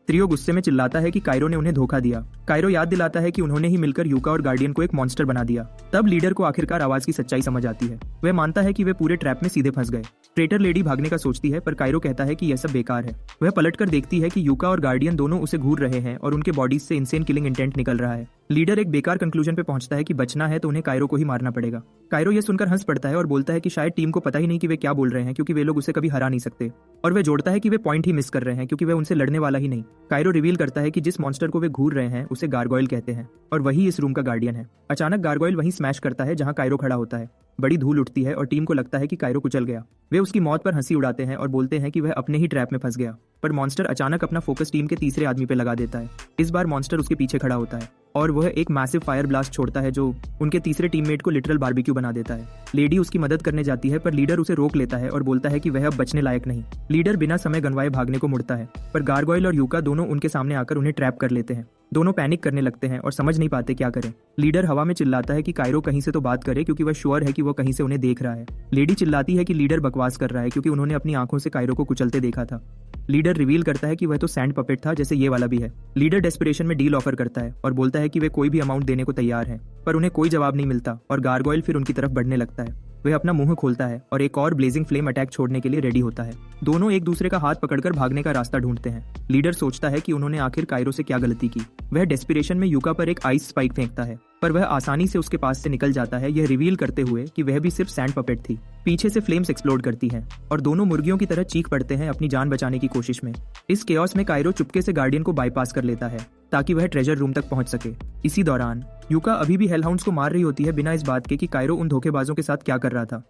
त्रियो गुस्से में चिल्लाता है कि कायरो ने उन्हें धोखा दिया। कायरो याद दिलाता है कि उन्होंने ही मिलकर यूका और गार्डियन को एक मॉन्स्टर बना दिया। तब लीडर को आखिरकार आवाज की सच्चाई समझ आती है। वह मानता है कि वे पूरे ट्रैप में सीधे फंस गए। ट्रेटर लेडी भागने का सोचती है पर कायरो कहता है कि यह सब बेकार है। वह पलटकर देखती है कि यूका और गार्डियन दोनों उसे घूर रहे हैं और उनके बॉडीज से इंसेन किलिंग इंटेंट निकल रहा है। लीडर एक बेकार कंक्लूजन पे पहुंचता है कि बचना है तो उन्हें कायरो को ही मारना पड़ेगा। कायरो यह सुनकर हंस पड़ता है और बोलता है कि शायद टीम को पता ही नहीं कि वे क्या बोल रहे हैं क्योंकि वे लोग उसे कभी हरा नहीं सकते। और वह जोड़ता है कि वे पॉइंट ही मिस कर रहे हैं क्योंकि वह उनसे लड़ने वाला ही नहीं। कायरो रिवील करता है कि जिस मॉन्स्टर को वे घूर रहे हैं उसे गारगोइल कहते हैं और वही इस रूम का गार्डियन है। अचानक गारगोइल वहीं स्मैश करता है जहां कायरो खड़ा होता है। बड़ी धूल उठती है और टीम को लगता है कि कायरो कुचल गया। वे उसकी मौत पर हंसी उड़ाते हैं और बोलते हैं कि वह अपने ही ट्रैप में फंस गया। पर मॉन्स्टर अचानक अपना फोकस टीम के तीसरे आदमी पे लगा देता है। इस बार मॉन्स्टर उसके पीछे खड़ा होता है और वह एक मैसिव फायर ब्लास्ट छोड़ता है जो उनके तीसरे टीममेट को लिटरल बारबेक्यू बना देता है। लेडी उसकी मदद करने जाती है पर लीडर उसे रोक लेता है और बोलता है कि वह अब बचने लायक नहीं। लीडर बिना समय गंवाए भागने को मुड़ता है पर गार्गोइल और यूका दोनों उनके सामने आकर उन्हें ट्रैप कर लेते हैं। दोनों पैनिक करने लगते हैं और समझ नहीं पाते क्या करें। लीडर हवा में चिल्लाता है कि कायरो कहीं से तो बात करे क्योंकि वह श्योर है कि वह कहीं से उन्हें देख रहा है। लेडी चिल्लाती है कि लीडर बकवास कर रहा है क्योंकि उन्होंने अपनी आंखों से कायरो को कुचलते देखा था। लीडर रिवील करता है कि वह तो सैंड पपेट था जैसे ये वाला भी है। लीडर डेस्परेशन में डील ऑफर करता है और बोलता है कि वे कोई भी अमाउंट देने को तैयार हैं, पर उन्हें कोई जवाब नहीं मिलता और गार्गोइल फिर उनकी तरफ बढ़ने लगता है। वह अपना मुंह खोलता है और एक और ब्लेजिंग फ्लेम अटैक छोड़ने के लिए रेडी होता है। दोनों एक दूसरे का हाथ पकड़कर भागने का रास्ता ढूंढते हैं। लीडर सोचता है कि उन्होंने आखिर कायरो से क्या गलती की। वह डेस्परेशन में यूका पर एक आइस स्पाइक फेंकता है पर वह आसानी से उसके पास से निकल जाता है, यह रिवील करते हुए कि वह भी सिर्फ सैंड पपेट थी। पीछे से फ्लेम्स एक्सप्लोड करती हैं और दोनों मुर्गियों की तरह चीख पड़ते हैं अपनी जान बचाने की कोशिश में। इस केओस में कायरो चुपके से गार्डियन को बाईपास कर लेता है ताकि वह ट्रेजर रूम तक पहुंच सके। इसी दौरान यूका अभी भी हेलहाउंड्स को मार रही होती है बिना इस बात के कि कायरो उन धोखेबाजों के साथ क्या कर रहा था।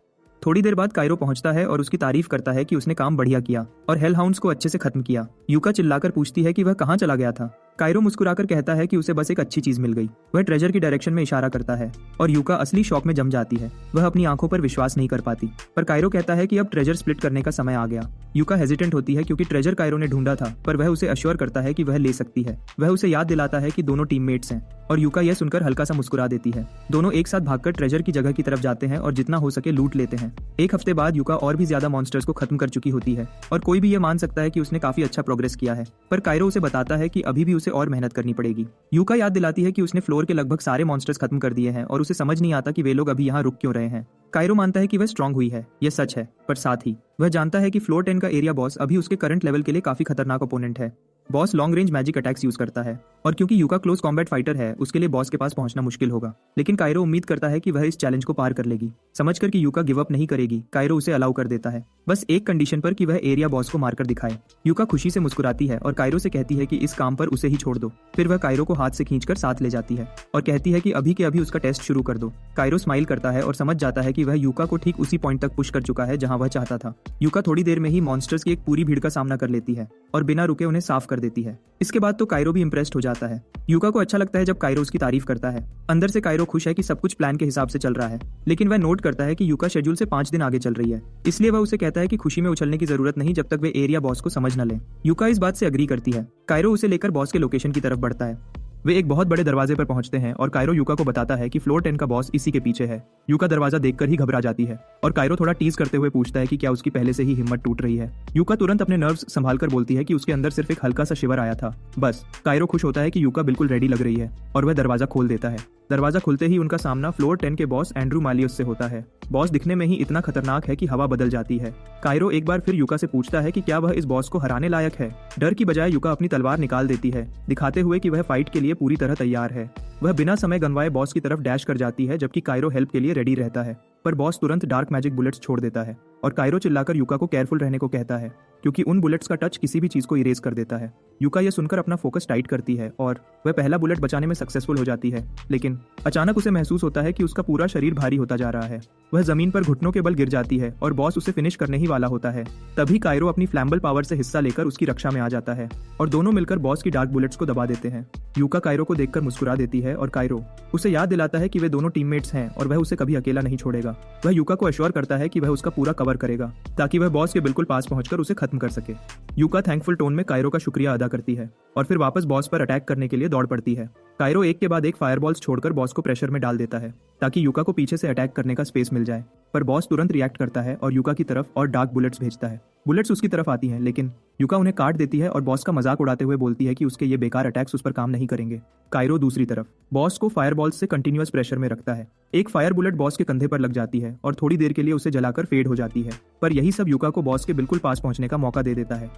थोड़ी देर बाद कायरो पहुंचता है और उसकी तारीफ करता है कि उसने काम बढ़िया किया और हेलहाउंड्स को अच्छे से खत्म किया। यूका चिल्लाकर पूछती है कि वह कहां चला गया था। कायरो मुस्कुराकर कहता है कि उसे बस एक अच्छी चीज मिल गई। वह ट्रेजर की डायरेक्शन में इशारा करता है और यूका असली शॉक में जम जाती है। वह अपनी आंखों पर विश्वास नहीं कर पाती पर कायरो कहता है कि अब ट्रेजर स्प्लिट करने का समय आ गया। यूका हेजिटेंट होती है क्योंकि ट्रेजर कायरो ने ढूंढा था पर वह उसे अश्योर करता है कि वह ले सकती है। वह उसे याद दिलाता है कि दोनों टीममेट्स हैं और यूका यह सुनकर हल्का सा मुस्कुरा देती है। दोनों एक साथ भागकर ट्रेजर की जगह की तरफ जाते हैं और जितना हो सके लूट लेते हैं। एक हफ्ते बाद यूका और भी ज्यादा मॉन्स्टर्स को खत्म कर चुकी होती है और कोई भी यह मान सकता है कि उसने काफी अच्छा प्रोग्रेस किया है। पर कायरो उसे बताता है कि अभी भी उसे और मेहनत करनी पड़ेगी। यूका याद दिलाती है कि उसने फ्लोर के लगभग सारे मॉन्स्टर्स खत्म कर दिए हैं और उसे समझ नहीं आता कि वे लोग अभी यहाँ रुक क्यों रहे हैं। कायरो मानता है कि वह स्ट्रांग हुई है, यह सच है, पर साथ ही वह जानता है कि फ्लोर 10 का एरिया बॉस अभी उसके करंट लेवल के लिए काफी खतरनाक ओपोनेंट है। Boss long range magic attacks use करता है और क्योंकि यूका क्लोज कॉम्बैट फाइटर है उसके लिए बॉस के पास पहुंचना मुश्किल होगा। लेकिन कायरो उम्मीद करता है कि वह इस चैलेंज को पार कर लेगी। समझकर कि यूका गिव अप नहीं करेगी, कायरो उसे अलाउ कर देता है, बस एक कंडीशन पर कि वह एरिया बॉस को मारकर दिखाए। यूका खुशी से मुस्कुराती है और कायरो से कहती है कि इस काम पर उसे ही छोड़ दो। फिर वह कायरो को हाथ से खींचकर साथ ले जाती है और कहती है कि अभी के अभी उसका टेस्ट शुरू कर दो। कायरो स्माइल करता है और समझ जाता है कि वह यूका को ठीक उसी पॉइंट तक पुश कर चुका है जहां वह चाहता था। यूका थोड़ी देर में ही मॉन्स्टर्स की एक पूरी भीड़ का सामना कर लेती है और बिना रुके उन्हें साफ कर देती है। इसके बाद तो कायरो भी इंप्रेस्ड हो जाता है। यूका को अच्छा लगता है जब कायरो उसकी तारीफ करता है। अंदर से कायरो खुश है कि सब कुछ प्लान के हिसाब से चल रहा है, लेकिन वह नोट करता है कि यूका शेड्यूल से 5 दिन आगे चल रही है। इसलिए वह उसे कहता है कि खुशी में उछलने की जरूरत नहीं जब तक वे एरिया बॉस को समझ न ले। यूका इस बात से अग्री करती है। कायरो उसे लेकर बॉस के लोकेशन की तरफ बढ़ता है। वे एक बहुत बड़े दरवाजे पर पहुंचते हैं और कायरो यूका को बताता है कि फ्लोर 10 का बॉस इसी के पीछे है। यूका दरवाजा देखकर ही घबरा जाती है और कायरो थोड़ा टीज करते हुए पूछता है कि क्या उसकी पहले से ही हिम्मत टूट रही है। यूका तुरंत अपने नर्व्स संभालकर बोलती है कि उसके अंदर सिर्फ एक हल्का सा शिवर आया था बस। कायरो खुश होता है कि यूका बिल्कुल रेडी लग रही है और वह दरवाजा खोल देता है। दरवाजा खुलते ही उनका सामना फ्लोर 10 के बॉस एंड्रू मालियस से होता है। बॉस दिखने में ही इतना खतरनाक है कि हवा बदल जाती है। कायरो एक बार फिर यूका से पूछता है कि क्या वह इस बॉस को हराने लायक है। डर की बजाय यूका अपनी तलवार निकाल देती है, दिखाते हुए कि वह फाइट के लिए पूरी तरह तैयार है। वह बिना समय गंवाए बॉस की तरफ डैश कर जाती है जबकि कायरो हेल्प के लिए रेडी रहता है। पर बॉस तुरंत डार्क मैजिक बुलेट्स छोड़ देता है और कायरो चिल्लाकर यूका को केयरफुल रहने को कहता है क्योंकि उन बुलेट्स का टच किसी भी चीज को इरेज कर देता है। यूका यह सुनकर अपना फोकस टाइट करती है और वह पहला बुलेट बचाने में सक्सेसफुल हो जाती है, लेकिन अचानक उसे महसूस होता है कि उसका पूरा शरीर भारी होता जा रहा है। वह जमीन पर घुटनों के बल गिर जाती है और बॉस उसे फिनिश करने ही वाला होता है। तभी कायरो अपनी फ्लैम्बल पावर से हिस्सा लेकर उसकी रक्षा में आ जाता है और दोनों मिलकर बॉस की डार्क बुलेट्स को दबा देते हैं। यूका कायरो को देखकर मुस्कुरा देती है और कायरो उसे याद दिलाता है कि वे दोनों टीममेट्स हैं और वह उसे कभी अकेला नहीं छोड़ेगा। वह यूका को अश्योर करता है कि वह उसका पूरा कवर करेगा ताकि वह बॉस के बिल्कुल पास पहुंचकर उसे खत्म कर सके। यूका थैंकफुल टोन में कायरो का शुक्रिया अदा करती है और फिर वापस बॉस पर अटैक करने के लिए दौड़ पड़ती है। कायरो एक के बाद एक फायरबॉल्स छोड़कर बॉस को प्रेशर में डाल देता है ताकि यूका को पीछे से अटैक करने का स्पेस मिल जाए, पर बॉस तुरंत रिएक्ट करता है और यूका की तरफ और डार्क बुलेट्स भेजता है। बुलेट्स उसकी तरफ आती हैं लेकिन यूका उन्हें काट देती है और बॉस का मजाक उड़ाते हुए बोलती है कि उसके ये बेकार अटैक्स उस पर काम नहीं करेंगे। कायरो दूसरी तरफ बॉस को फायरबॉल्स से कंटिन्यूअस प्रेशर में रखता है। एक फायर बुलेट बॉस के कंधे पर लग जाती है और थोड़ी देर के लिए उसे जलाकर फेड हो जाती है, पर यही सब यूका को बॉस के बिल्कुल पास पहुंचने का मौका दे देता है।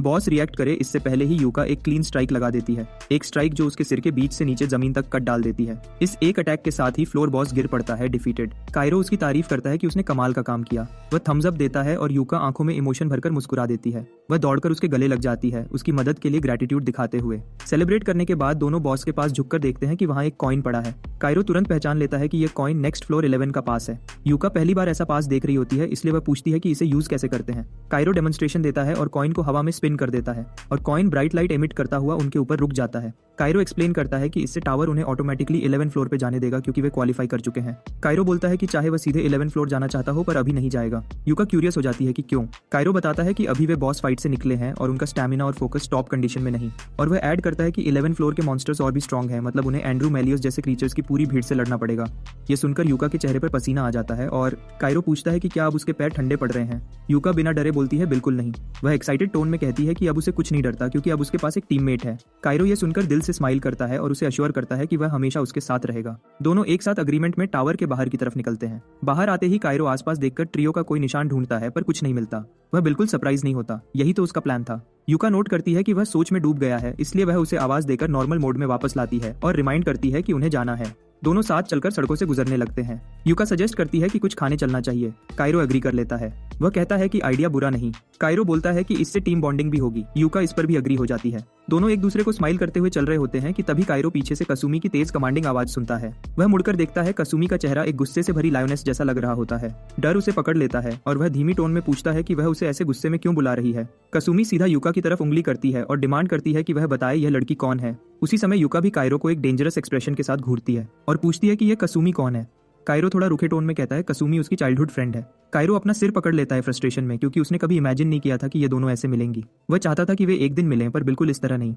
बॉस रिएक्ट करे इससे पहले ही यूका एक क्लीन स्ट्राइक लगा देती है, एक स्ट्राइक जो उसके सिर के बीच से नीचे जमीन तक कट डाल देती है। इस एक अटैक के साथ ही फ्लोर बॉस गिर पड़ता है डिफीटेड। कायरो उसकी तारीफ करता है कि उसने कमाल का काम किया। वह थम्स अप देता है और यूका आंखों में इमोशन भरकर मुस्कुरा देती है। वह दौड़कर उसके गले लग जाती है, उसकी मदद के लिए ग्रेटिट्यूड दिखाते हुए। सेलिब्रेट करने के बाद दोनों बॉस के पास झुककर देखते हैं कि वहाँ एक कॉइन पड़ा है। काइरो तुरंत पहचान लेता है कि यह कॉइन नेक्स्ट फ्लोर 11 का पास है। यूका पहली बार ऐसा पास देख रही होती है, इसलिए वह पूछती है कि इसे यूज कैसे करते हैं। काइरो डेमोन्स्ट्रेशन देता है और कॉइन को हवा में स्पिन कर देता है और कॉइन ब्राइट लाइट एमिट करता हुआ उनके ऊपर रुक जाता है। काइरो एक्सप्लेन करता है कि इससे टावर उन्हें ऑटोमेटिकली 11 फ्लोर पे जाने देगा क्योंकि वे क्वालिफाई कर चुके हैं। काइरो बोलता है कि चाहे वह सीधे 11 फ्लोर जाना चाहता हो पर अभी नहीं जाएगा। यूका क्यूरियस हो जाती है कि क्यों। काइरो बताता है कि अभी वे बॉस फाइट से निकले हैं और उनका स्टैमिना और फोकस टॉप कंडीशन में नहीं। और वह ऐड करता है कि 11 फ्लोर के मॉन्स्टर्स और भी स्ट्रॉन्ग हैं, मतलब उन्हें एंड्रू मेलियस जैसे क्रीचर्स की पूरी भीड़ से लड़ना पड़ेगा। ये सुनकर यूका के चेहरे पर पसीना आ जाता है और काइरो पूछता है कि क्या अब उसके पैर ठंडे पड़ रहे हैं। यूका बिना डरे बोलती है बिल्कुल नहीं। वह एक्साइटेड टोन में कहती है कि अब उसे कुछ नहीं डरता क्योंकि अब उसके पास एक टीममेट है। काइरो ये सुनकर दिल से स्माइल करता है और उसे अश्योर करता है कि वह हमेशा उसके साथ रहेगा। दोनों एक साथ अग्रीमेंट में टावर के बाहर की तरफ निकलते हैं। बाहर आते ही काइरो आसपास देखकर ट्रियो का कोई निशान ढूंढता है पर कुछ नहीं मिलता। वह बिल्कुल सरप्राइज नहीं होता, यही तो उसका प्लान था। यूका नोट करती है कि वह सोच में डूब गया है, इसलिए वह उसे आवाज देकर नॉर्मल मोड में वापस लाती है और रिमाइंड करती है कि उन्हें जाना है। दोनों साथ चलकर सड़कों से गुजरने लगते हैं। यूका सजेस्ट करती है कि कुछ खाने चलना चाहिए। काइरो एग्री कर लेता है। वह कहता है कि आइडिया बुरा नहीं। काइरो बोलता है कि इससे टीम बॉन्डिंग भी होगी। यूका इस पर भी एग्री हो जाती है। दोनों एक दूसरे को स्माइल करते हुए चल रहे होते हैं कि तभी काइरो पीछे से कसुमी की तेज कमांडिंग आवाज सुनता है। वह मुड़कर देखता है, कसुमी का चेहरा एक गुस्से से भरी लायनेस जैसा लग रहा होता है। डर उसे पकड़ लेता है और वह धीमी टोन में पूछता है कि वह उसे ऐसे गुस्से में क्यों बुला रही है। कसुमी सीधा यूका की तरफ उंगली करती है और डिमांड करती है कि वह बताए यह लड़की कौन है। उसी समय यूका भी काइरो को एक डेंजरस एक्सप्रेशन के साथ घूरती है और पूछती है कि यह कसुमी कौन है। काइरो थोड़ा रूखे टोन में कहता है कसुमी उसकी चाइल्डहुड फ्रेंड है। काइरो अपना सिर पकड़ लेता है फ्रस्ट्रेशन में, क्योंकि उसने कभी इमेजिन नहीं किया था कि ये दोनों ऐसे मिलेंगी। वह चाहता था कि वे एक दिन मिलें, पर बिल्कुल इस तरह नहीं।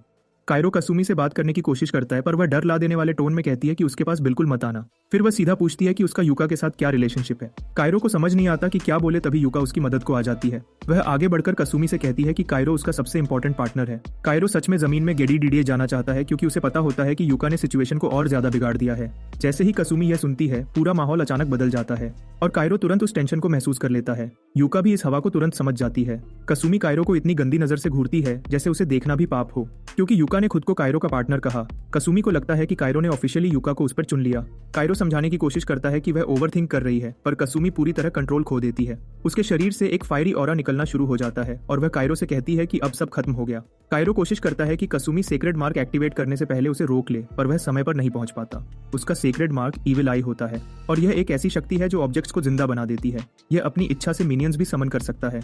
काइरो कसुमी से बात करने की कोशिश करता है पर वह डर ला देने वाले टोन में कहती है कि उसके पास बिल्कुल मत आना। फिर वह सीधा पूछती है कि उसका यूका के साथ क्या रिलेशनशिप है। काइरो को समझ नहीं आता कि क्या बोले, तभी यूका उसकी मदद को आ जाती है। वह आगे बढ़कर कसुमी से कहती है कि काइरो उसका सबसे इंपॉर्टेंट पार्टनर है। काइरो सच में जमीन में गेडी डीडीए जाना चाहता है क्योंकि उसे पता होता है कि यूका ने सिचुएशन को और ज्यादा बिगाड़ दिया है। जैसे ही कसुमी यह सुनती है, पूरा माहौल अचानक बदल जाता है और काइरो तुरंत उस टेंशन को महसूस कर लेता है। यूका भी इस हवा को तुरंत समझ जाती है। कसुमी काइरो को इतनी गंदी नजर से घूरती है जैसे उसे देखना भी पाप हो, क्योंकि यूका ने खुद को काइरो का पार्टनर कहा। कसुमी को लगता है कि काइरो ने ऑफिशियली यूका को उस पर चुन लिया। काइरो समझाने की कोशिश करता है कि वह ओवरथिंक कर रही है, पर कसुमी पूरी तरह कंट्रोल खो देती है। उसके शरीर से एक फायरी ऑरा निकलना शुरू हो जाता है और वह काइरो से कहती है कि अब सब खत्म हो गया। काइरो कोशिश करता है कि कसुमी सेक्रेड मार्क एक्टिवेट करने से पहले उसे रोक ले, पर वह समय पर नहीं पहुंच पाता। उसका सेक्रेड मार्क इविल आई होता है और यह एक ऐसी शक्ति है जो ऑब्जेक्ट्स को जिंदा बना देती है। यह अपनी इच्छा से मिनियंस भी समन कर सकता है।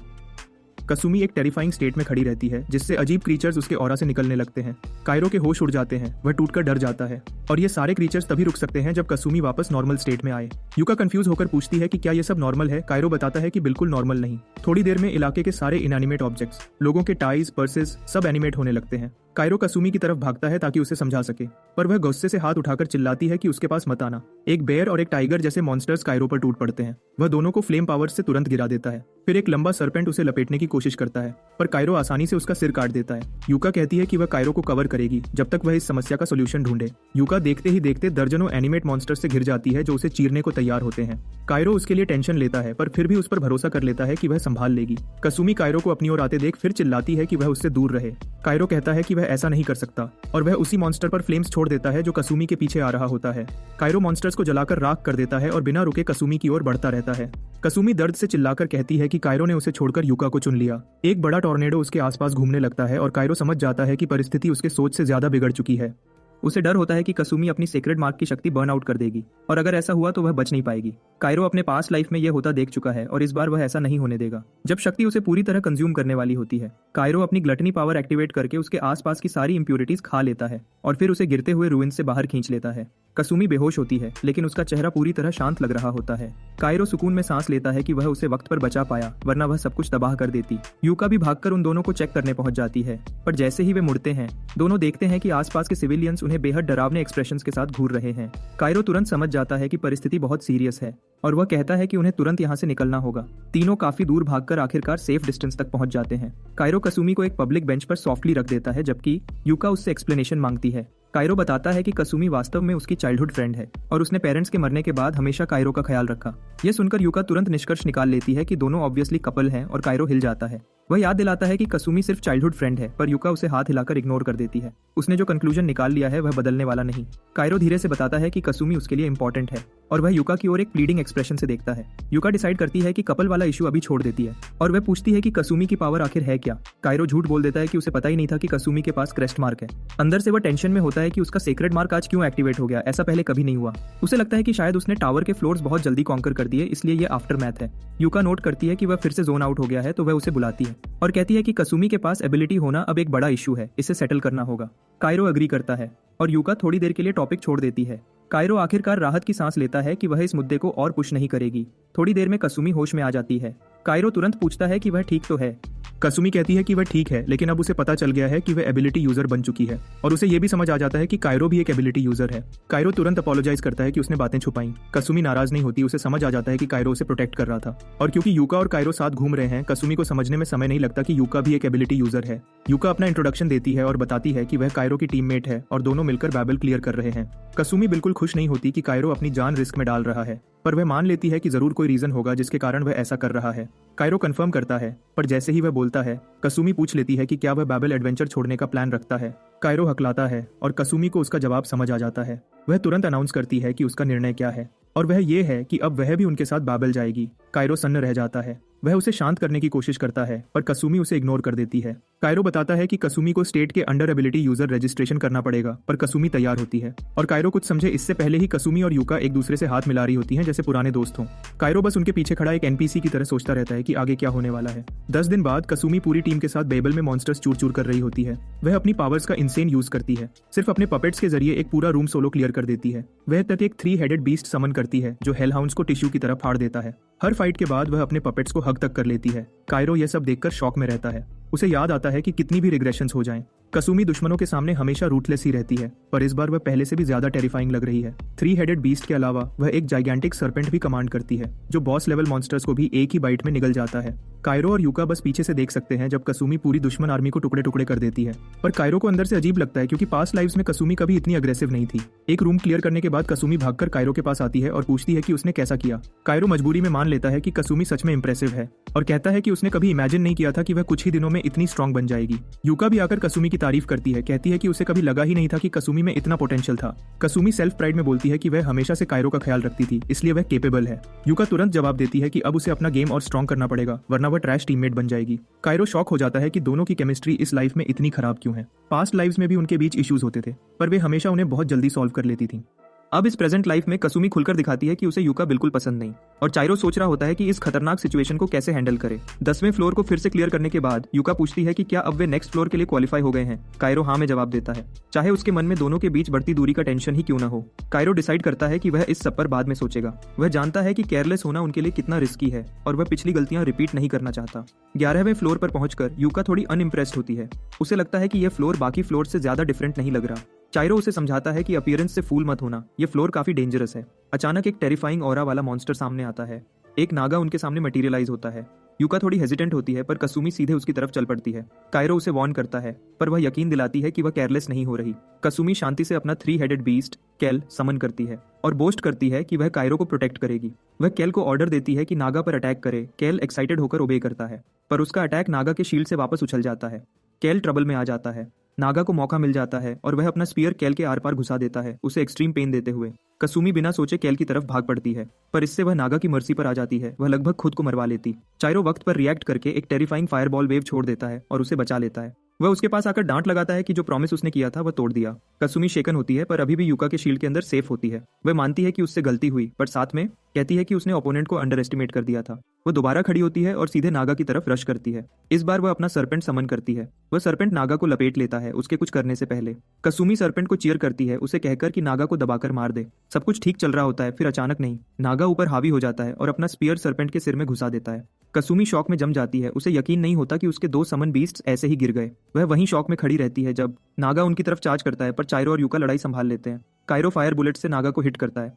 कसुमी एक टेरिफाइंग स्टेट में खड़ी रहती है, जिससे अजीब क्रीचर्स उसके ऑरा से निकलने लगते हैं। काइरो के होश उड़ जाते हैं, वह टूटकर डर जाता है और ये सारे क्रीचर्स तभी रुक सकते हैं जब कसुमी वापस नॉर्मल स्टेट में आए। यूका कंफ्यूज होकर पूछती है कि क्या ये सब नॉर्मल है। काइरो बताता है कि बिल्कुल नॉर्मल नहीं। थोड़ी देर में इलाके के सारे इनएनिमेट ऑब्जेक्ट्स, लोगों के टाइज, पर्सेस सब एनिमेट होने लगते हैं। काइरो कसुमी की तरफ भागता है ताकि उसे समझा सके, पर वह गुस्से से हाथ उठाकर चिल्लाती है कि उसके पास मत आना। एक बेयर और एक टाइगर जैसे मॉन्स्टर्स काइरो पर टूट पड़ते हैं। वह दोनों को फ्लेम पावर से तुरंत गिरा देता है। फिर एक लंबा सरपेंट उसे लपेटने की कोशिश करता है, पर काइरो आसानी से उसका सिर काट देता है। यूका कहती है कि वह काइरो को कवर करेगी जब तक वह इस समस्या का सोल्यूशन ढूंढे। यूका देखते ही देखते दर्जनों एनिमेट मॉन्स्टर्स से घिर जाती है जो उसे चीरने को तैयार होते हैं। काइरो उसके लिए टेंशन लेता है, पर फिर भी उस पर भरोसा कर लेता है कि वह संभाल लेगी। कसुमी काइरो को अपनी ओर आते देख फिर चिल्लाती है कि वह उससे दूर रहे। काइरो कहता है कि वह ऐसा नहीं कर सकता और वह उसी मॉन्स्टर पर फ्लेम्स छोड़ देता है जो कसुमी के पीछे आ रहा होता है। काइरो मॉन्स्टर्स को जलाकर राख कर देता है और बिना रुके कसुमी की ओर बढ़ता रहता है। कसुमी दर्द से चिल्लाकर कहती है कि काइरो ने उसे छोड़कर यूका को चुन लिया। एक बड़ा टॉर्नेडो उसके आसपास घूमने लगता है और काइरो समझ जाता है कि परिस्थिति उसके सोच से ज्यादा बिगड़ चुकी है। उसे डर होता है कि कसुमी अपनी सेक्रेड मार्क की शक्ति बर्न आउट कर देगी और अगर ऐसा हुआ तो वह बच नहीं पाएगी। काइरो अपने पास्ट लाइफ में यह होता देख चुका है और इस बार वह ऐसा नहीं होने देगा। जब शक्ति उसे पूरी तरह कंज्यूम करने वाली होती है, काइरो अपनी ग्लटनी पावर एक्टिवेट करके उसके आसपास की सारी इंप्योरिटीज खा लेता है और फिर उसे गिरते हुए रूइन से बाहर खींच लेता है। कसुमी बेहोश होती है, लेकिन उसका चेहरा पूरी तरह शांत लग रहा होता है। काइरो सुकून में सांस लेता है कि वह उसे वक्त पर बचा पाया, वरना वह सब कुछ तबाह कर देती। यूका भी भागकर उन दोनों को चेक करने पहुंच जाती है, पर जैसे ही वे मुड़ते हैं, दोनों देखते हैं कि आसपास के सिविलियंस उन्हें बेहद डरावने एक्सप्रेशंस के साथ घूर रहे हैं। काइरो तुरंत समझ जाता है कि परिस्थिति बहुत सीरियस है और वह कहता है कि उन्हें तुरंत यहाँ से निकलना होगा। तीनों काफी दूर भागकर आखिरकार सेफ डिस्टेंस तक पहुंच जाते हैं। काइरो कसुमी को एक पब्लिक बेंच पर सॉफ्टली रख देता है, जबकि यूका उससे एक्सप्लेनेशन मांगती है। कायरो बताता है कि कसुमी वास्तव में उसकी चाइल्डहुड फ्रेंड है और उसने पेरेंट्स के मरने के बाद हमेशा कायरो का ख्याल रखा। यह सुनकर यूका तुरंत निष्कर्ष निकाल लेती है कि दोनों ऑब्वियसली कपल हैं और कायरो हिल जाता है। वह याद दिलाता है कि कसुमी सिर्फ चाइल्डहुड फ्रेंड है, पर यूका उसे हाथ हिलाकर इग्नोर कर देती है। उसने जो कंक्लूजन निकाल लिया है वह बदलने वाला नहीं। कायरो धीरे से बताता है कि कसुमी उसके लिए इंपॉर्टेंट है और वह यूका की ओर एक प्लीडिंग एक्सप्रेशन से देखता है। यूका डिसाइड करती है कि कपल वाला इशू अभी छोड़ देती है और वह पूछती है कि कसुमी की पावर आखिर है क्या। कायरो झूठ बोल देता है कि उसे पता ही नहीं था कि कसुमी के पास क्रेस्ट मार्क है। अंदर से वह टेंशन में होता है कि उसका सीक्रेट मार्क आज क्यों एक्टिवेट हो गया, ऐसा पहले कभी नहीं हुआ। उसे लगता है कि शायद उसने टावर के फ्लोर्स बहुत जल्दी कॉन्कर कर दिए, इसलिए ये आफ्टर मैथ है। यूका नोट करती है कि वह फिर से जोन आउट हो गया है, तो वह उसे बुलाती है और कहती है कि कसुमी के पास एबिलिटी होना अब एक बड़ा इशू है, इसे सेटल करना होगा। कायरो अग्री करता है और यूका थोड़ी देर के लिए टॉपिक छोड़ देती है। कायरो आखिरकार राहत की सांस लेता है कि वह इस मुद्दे को और पुश नहीं करेगी। थोड़ी देर में कसुमी होश में आ जाती है। कायरो तुरंत पूछता है कि वह ठीक तो है। कसुमी कहती है कि वह ठीक है, लेकिन अब उसे पता चल गया है कि वह एबिलिटी यूजर बन चुकी है और उसे यह भी समझ आ जाता है कि कायरो भी एक एबिलिटी यूजर है। कायरो तुरंत अपोलोजाइज करता है कि उसने बातें छुपाई। कसुमी नाराज नहीं होती, उसे समझ आ जाता है कि कायरो उसे प्रोटेक्ट कर रहा था। और क्योंकि यूका और कायरो साथ घूम रहे हैं, कसुमी को समझने में समय नहीं लगता कि यूका भी एक एबिलिटी यूजर है। यूका अपना इंट्रोडक्शन देती है और बताती है कि वह कायरो की टीममेट है और दोनों मिलकर बैबल क्लियर कर रहे हैं। कसुमी बिल्कुल खुश नहीं होती कि कायरो अपनी जान रिस्क में डाल रहा है, पर वह मान लेती है कि जरूर कोई रीजन होगा जिसके कारण वह ऐसा कर रहा है। कायरो कंफर्म करता है, पर जैसे ही वह बोलता है, कसुमी पूछ लेती है कि क्या वह बैबल एडवेंचर छोड़ने का प्लान रखता है। कायरो हकलाता है और कसुमी को उसका जवाब समझ आ जाता है। वह तुरंत अनाउंस करती है कि उसका निर्णय क्या है और वह ये है कि अब वह भी उनके साथ बैबल जाएगी। कायरो सन्न रह जाता है। वह उसे शांत करने की कोशिश करता है, पर कसुमी उसे इग्नोर कर देती है। कायरो बताता है कि कसुमी को स्टेट के अंडर एबिलिटी यूजर रजिस्ट्रेशन करना पड़ेगा, पर कसुमी तैयार होती है और कायरो कुछ समझे इससे पहले ही कसुमी और यूका एक दूसरे से हाथ मिला रही होती हैं जैसे पुराने दोस्त हों। कायरो बस उनके पीछे खड़ा एक एनपीसी की तरह सोचता रहता है कि आगे क्या होने वाला है। 10 दिन बाद कसुमी पूरी टीम के साथ बेबल में मॉन्स्टर्स चूर चूर कर रही होती है। वह अपनी पावर्स का इंसेन यूज करती है। सिर्फ अपने पपेट्स के जरिए एक पूरा रूम सोलो क्लियर कर देती है। वह तक एक 3 हेडेड बीस्ट समन करती है जो हेलहाउंड्स को टिश्यू की तरह फाड़ देता है। हर फाइट के बाद वह अपने पपेट्स को हग तक कर लेती है। कायरो यह सब देखकर शॉक में रहता है। उसे याद आता है कि कितनी भी रिग्रेशंस हो जाएं, कसुमी दुश्मनों के सामने हमेशा रूटलेस ही रहती है, पर इस बार वह पहले से भी ज्यादा टेरिफाइंग लग रही है। 3 हेडेड बीस्ट के अलावा वह एक जाइगेंटिक सर्पेंट भी कमांड करती है जो बॉस लेवल मॉन्स्टर्स को भी एक ही बाइट में निगल जाता है। कायरो और यूका बस पीछे से देख सकते हैं जब कसुमी पूरी दुश्मन आर्मी को टुकड़े टुकड़े कर देती है, पर कायरो को अंदर से अजीब लगता है क्योंकि पास्ट लाइव्स में कसुमी कभी इतनी अग्रेसिव नहीं थी। एक रूम क्लियर करने के बाद कसुमी भागकर कायरो के पास आती है और पूछती है कि उसने कैसा किया। कायरो मजबूरी में मान लेता है कि कसुमी सच में इंप्रेसिव है और कहता है कि उसने कभी इमेजिन नहीं किया था कि वह कुछ ही दिनों में इतनी स्ट्रांग बन जाएगी। यूका भी आकर कसुमी की तारीफ करती है, कहती है कि उसे कभी लगा ही नहीं था कि कसुमी में इतना पोटेंशियल था। कसुमी सेल्फ प्राइड में बोलती है कि वह हमेशा से कायरो का ख्याल रखती थी, इसलिए वह केपेबल है। यूका तुरंत जवाब देती है कि अब उसे अपना गेम और स्ट्रांग करना पड़ेगा, वरना वह ट्रैश टीममेट बन जाएगी। कायरो शॉक हो जाता है कि दोनों की केमिस्ट्री इस लाइफ में इतनी खराब क्यों है। पास्ट लाइव्स में भी उनके बीच इश्यूज होते थे, पर वे हमेशा उन्हें बहुत जल्दी सॉल्व कर लेती थी। अब इस प्रेजेंट लाइफ में कसुमी खुलकर दिखाती है कि उसे यूका बिल्कुल पसंद नहीं और चाइरो सोच रहा होता है कि इस खतरनाक सिचुएशन को कैसे हैंडल करे। 10वें फ्लोर को फिर से क्लियर करने के बाद यूका पूछती है कि क्या अब वे नेक्स्ट फ्लोर के लिए क्वालिफाई हो गए हैं। कायरो हाँ में जवाब देता है, चाहे उसके मन में दोनों के बीच बढ़ती दूरी का टेंशन ही क्यों ना हो। कायरो डिसाइड करता है कि वह इस सब पर बाद में सोचेगा। वह जानता है कि केयरलेस होना उनके लिए कितना रिस्की है और वह पिछली गलतियां रिपीट नहीं करना चाहता। 11वें फ्लोर पर पहुंचकर यूका थोड़ी अनइम्प्रेस्ड होती है। उसे लगता है कि यह फ्लोर बाकी फ्लोर से ज्यादा डिफरेंट नहीं लग रहा। चाइरो उसे समझाता है कि अपीयरेंस से फूल मत होना, ये फ्लोर काफी डेंजरस है। अचानक एक टेरिफाइंग ऑरा वाला मॉन्स्टर सामने आता है। एक नागा उनके सामने मटेरियलाइज होता है। यूका थोड़ी हेजिटेंट होती है, पर कसुमी सीधे उसकी तरफ चल पड़ती है। कायरो उसे वार्न करता है, पर वह यकीन दिलाती है कि वह केयरलेस नहीं हो रही। कसुमी शांति से अपना 3 हेडेड बीस्ट केल समन करती है और बोस्ट करती है कि वह कायरो को प्रोटेक्ट करेगी। वह केल को ऑर्डर देती है कि नागा पर अटैक करे। केल एक्साइटेड होकर ओबे करता है, पर उसका अटैक नागा के शील्ड से वापस उछल जाता है। केल ट्रबल में आ जाता है। नागा को मौका मिल जाता है और वह अपना स्पीयर केल के आर पार घुसा देता है, उसे एक्सट्रीम पेन देते हुए। कसुमी बिना सोचे केल की तरफ भाग पड़ती है, पर इससे वह नागा की मर्जी पर आ जाती है। वह लगभग खुद को मरवा लेती। चाइरो वक्त पर रिएक्ट करके एक टेरिफाइंग फायरबॉल वेव छोड़ देता है और उसे बचा लेता है। वह उसके पास आकर डांट लगाता है कि जो प्रॉमिस उसने किया था वह तोड़ दिया। कसुमी शेकन होती है, पर अभी भी यूका के शील्ड के अंदर सेफ होती है। वह मानती है कि उससे गलती हुई, पर साथ में कहती है कि उसने ओपोनेंट को अंडर एस्टिमेट कर दिया था। वह दोबारा खड़ी होती है और सीधे नागा की तरफ रश करती है। इस बार वह अपना सरपेंट समन करती है। वह सरपेंट नागा को लपेट लेता है उसके कुछ करने से पहले। कसुमी सरपेंट को चीयर करती है, उसे कहकर कि नागा को दबाकर मार दे। सब कुछ ठीक चल रहा होता है, फिर अचानक नहीं, नागा ऊपर हावी हो जाता है और अपना स्पीयर सरपेंट के सिर में घुसा देता है। कसुमी शॉक में जम जाती है। उसे यकीन नहीं होता कि उसके 2 समन बीस्ट्स ऐसे ही गिर गए। वह वहीं शॉक में खड़ी रहती है जब नागा उनकी तरफ चार्ज करता है, पर चाइरो और यूका लड़ाई संभाल लेते हैं। कायरो फायर बुलेट से नागा को हिट करता है।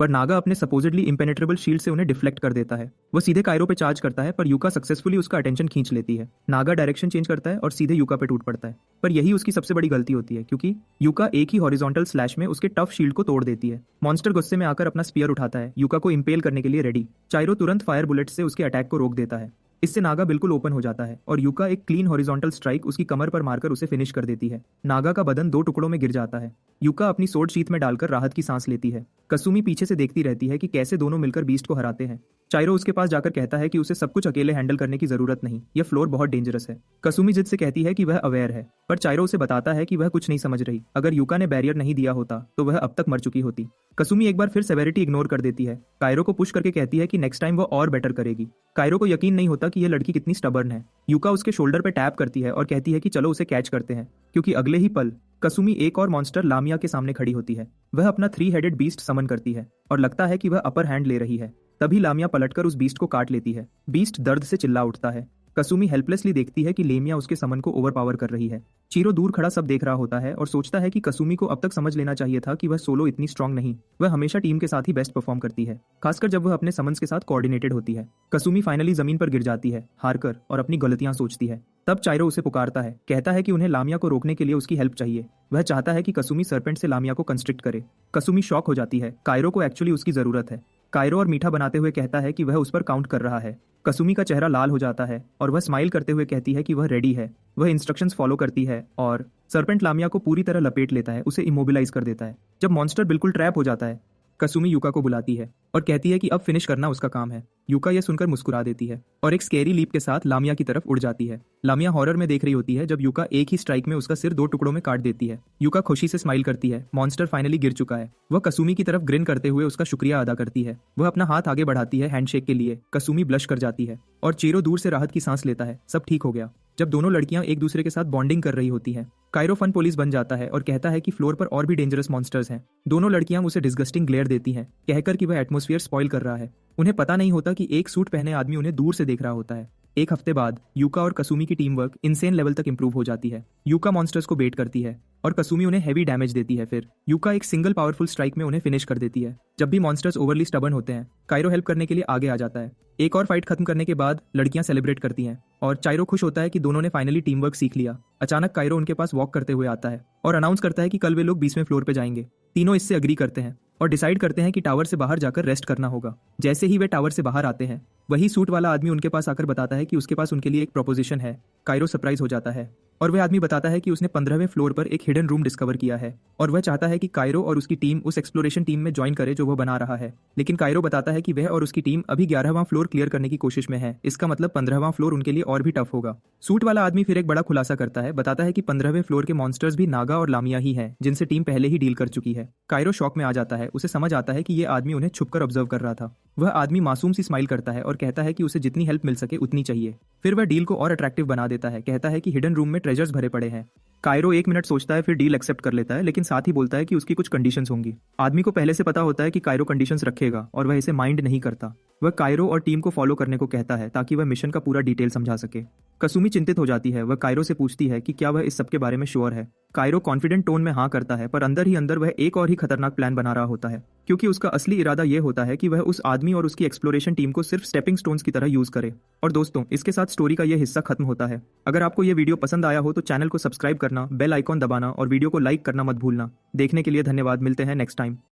पर नागा अपने सपोजिडली इम्पेनेट्रेबल शील्ड से उन्हें डिफ्लेक्ट कर देता है। वो सीधे कायरो पे चार्ज करता है पर यूका सक्सेसफुली उसका अटेंशन खींच लेती है। नागा डायरेक्शन चेंज करता है और सीधे यूका पे टूट पड़ता है, पर यही उसकी सबसे बड़ी गलती होती है क्योंकि यूका एक ही हॉरिजॉन्टल स्लैश में उसके टफ शील्ड को तोड़ देती है। मॉन्स्टर गुस्से में आकर अपना स्पीयर उठाता है, यूका को इंपेल करने के लिए रेडी। चाइरो तुरंत फायर बुलेट से उसके अटैक को रोक देता है। इससे नागा बिल्कुल ओपन हो जाता है और यूका एक क्लीन हॉरिजॉन्टल स्ट्राइक उसकी कमर पर मारकर उसे फिनिश कर देती है। नागा का बदन 2 टुकड़ों में गिर जाता है। यूका अपनी सोर्ड शीथ में डालकर राहत की सांस लेती है। कसुमी पीछे से देखती रहती है कि कैसे दोनों मिलकर बीस्ट को हराते हैं। चाइरो उसके पास जाकर कहता है कि उसे सब कुछ अकेले हैंडल करने की जरूरत नहीं, यह फ्लोर बहुत डेंजरस है। कसुमी जिद से कहती है कि वह अवेयर है, पर चाइरो उसे बताता है कि वह कुछ नहीं समझ रही। अगर यूका ने बैरियर नहीं दिया होता तो वह अब तक मर चुकी होती। कसुमी एक बार फिर सेवेरिटी इग्नोर कर देती है। कायरो को पुश करके कहती है कि नेक्स्ट टाइम वो और बेटर करेगी। कायरो को यकीन नहीं होता कि यह लड़की कितनी स्टबर्न है। यूका उसके शोल्डर पे टैप करती है और कहती है कि चलो उसे कैच करते हैं, क्योंकि अगले ही पल कसुमी एक और मॉन्स्टर लामिया के सामने खड़ी होती है। वह अपना 3 हेडेड बीस्ट समन करती है और लगता है कि वह अपर हैंड ले रही है। तभी लामिया पलटकर उस बीस्ट को काट लेती है। बीस्ट दर्द से चिल्ला उठता है। कसुमी हेल्पलेसली देखती है कि लेमिया उसके समन को ओवरपावर कर रही है। चीरो दूर खड़ा सब देख रहा होता है और सोचता है कि कसुमी को अब तक समझ लेना चाहिए था कि वह सोलो इतनी स्ट्रांग नहीं, वह हमेशा टीम के साथ ही बेस्ट परफॉर्म करती है, खासकर जब वह अपने समन्स के साथ कोऑर्डिनेटेड होती है। कसुमी फाइनली जमीन पर गिर जाती है, हारकर, और अपनी गलतियां सोचती है। तब चाइरो उसे पुकारता है, कहता है कि उन्हें लामिया को रोकने के लिए उसकी हेल्प चाहिए। वह चाहता है कि कसुमी सरपेंट से लामिया को कंस्ट्रिक्ट करे। कसुमी शॉक हो जाती है, कायरो को एक्चुअली उसकी जरूरत है। कायरो और मीठा बनाते हुए कहता है कि वह उस पर काउंट कर रहा है। कसुमी का चेहरा लाल हो जाता है और वह स्माइल करते हुए कहती है कि वह रेडी है। वह इंस्ट्रक्शंस फॉलो करती है और सरपेंट लामिया को पूरी तरह लपेट लेता है, उसे इमोबिलाइज कर देता है। जब मॉन्स्टर बिल्कुल ट्रैप हो जाता है, कसुमी यूका को बुलाती है और कहती है कि अब फिनिश करना उसका काम है। यूका यह सुनकर मुस्कुरा देती है और एक स्केरी लीप के साथ लामिया की तरफ उड़ जाती है। लामिया हॉरर में देख रही होती है जब यूका एक ही स्ट्राइक में उसका सिर 2 टुकड़ों में काट देती है। यूका खुशी से स्माइल करती है, मॉन्स्टर फाइनली गिर चुका है। वह कसुमी की तरफ ग्रिन करते हुए उसका शुक्रिया अदा करती है। वह अपना हाथ आगे बढ़ाती है हैंडशेक के लिए। कसुमी ब्लश कर जाती है और चीरो दूर से राहत की सांस लेता है, सब ठीक हो गया। जब दोनों लड़कियां एक दूसरे के साथ बॉन्डिंग कर रही होती हैं, कायरो फन पुलिस बन जाता है और कहता है कि फ्लोर पर और भी डेंजरस मॉन्स्टर्स हैं। दोनों लड़कियां उसे डिस्गस्टिंग ग्लेयर देती हैं, कहकर कि वह एटमॉस्फेयर स्पॉइल कर रहा है। उन्हें पता नहीं होता कि एक सूट पहने आदमी उन्हें दूर से देख रहा होता है। एक हफ्ते बाद यूका और कसुमी की टीम वर्क इंसेन लेवल तक इंप्रूव हो जाती है। यूका मॉन्स्टर्स को बेट करती है और कसुमी उन्हें हेवी डैमेज देती है। फिर यूका एक सिंगल पावरफुल स्ट्राइक में उन्हें फिनिश कर देती है। जब भी मॉन्स्टर्स ओवरली स्टबर्न होते हैं, कायरो हेल्प करने के लिए आगे आ जाता है। एक और फाइट खत्म करने के बाद लड़कियां सेलिब्रेट करती हैं और चाइरो खुश होता है कि दोनों ने फाइनली टीम वर्क सीख लिया। अचानक कायरो उनके पास वॉक करते हुए आता है और अनाउंस करता है कि कल वे लोग 20वें फ्लोर पे जाएंगे। तीनों इससे अग्री करते हैं और डिसाइड करते हैं कि टावर से बाहर जाकर रेस्ट करना होगा। जैसे ही वे टावर से बाहर आते हैं, वही सूट वाला आदमी उनके पास आकर बताता है कि उसके पास उनके लिए एक प्रोपोजिशन है। कायरो सरप्राइज हो जाता है और वह आदमी बताता है कि उसने 15वें फ्लोर पर एक हिडन रूम डिस्कवर किया है और वह चाहता है कि कायरो और उसकी टीम उस एक्सप्लोरेशन टीम में ज्वाइन करे जो वह बना रहा है। लेकिन कायरो बताता है कि वह और उसकी टीम अभी 11वां फ्लोर क्लियर करने की कोशिश में है। इसका मतलब 15वां फ्लोर उनके लिए और भी टफ होगा। सूट वाला आदमी फिर एक बड़ा खुलासा करता है, बताता है कि 15वें फ्लोर के मॉन्स्टर्स भी नागा और लामिया ही हैं, जिनसे टीम पहले ही डील कर चुकी है। कायरो शॉक में आ जाता है, उसे समझ आता है कि ये आदमी उन्हें छुपकर ऑब्जर्व कर रहा था। वह आदमी मासूम सी स्माइल करता है और कहता है कि उसे जितनी हेल्प मिल सके उतनी चाहिए। फिर वह डील को और अट्रैक्टिव बना देता है, कहता है कि हिडन रूम में ट्रेजर्स भरे पड़े हैं। कायरो 1 मिनट सोचता है, फिर डील एक्सेप्ट कर लेता है, लेकिन साथ ही बोलता है कि उसकी कुछ कंडीशंस होंगी। आदमी को पहले से पता होता है कि कायरो कंडीशंस रखेगा और वह इसे माइंड नहीं करता। वह कायरो और टीम को फॉलो करने को कहता है ताकि वह मिशन का पूरा डिटेल समझा सके। कसुमी चिंतित हो जाती है। वह कायरो से पूछती है कि क्या वह इस सब के बारे में श्योर है। कायरो कॉन्फिडेंट टोन में हाँ करता है, पर अंदर ही अंदर वह एक और ही खतरनाक प्लान बना रहा होता है, क्योंकि उसका असली इरादा यह होता है कि वह उस आदमी और उसकी एक्सप्लोरेशन टीम को सिर्फ स्टेपिंग स्टोन्स की तरह यूज करे। और दोस्तों, इसके साथ स्टोरी का यह हिस्सा खत्म होता है। अगर आपको यह वीडियो पसंद आया हो तो चैनल को सब्सक्राइब करना, बेल आइकॉन दबाना और वीडियो को लाइक करना मत भूलना। देखने के लिए धन्यवाद। मिलते हैं नेक्स्ट टाइम।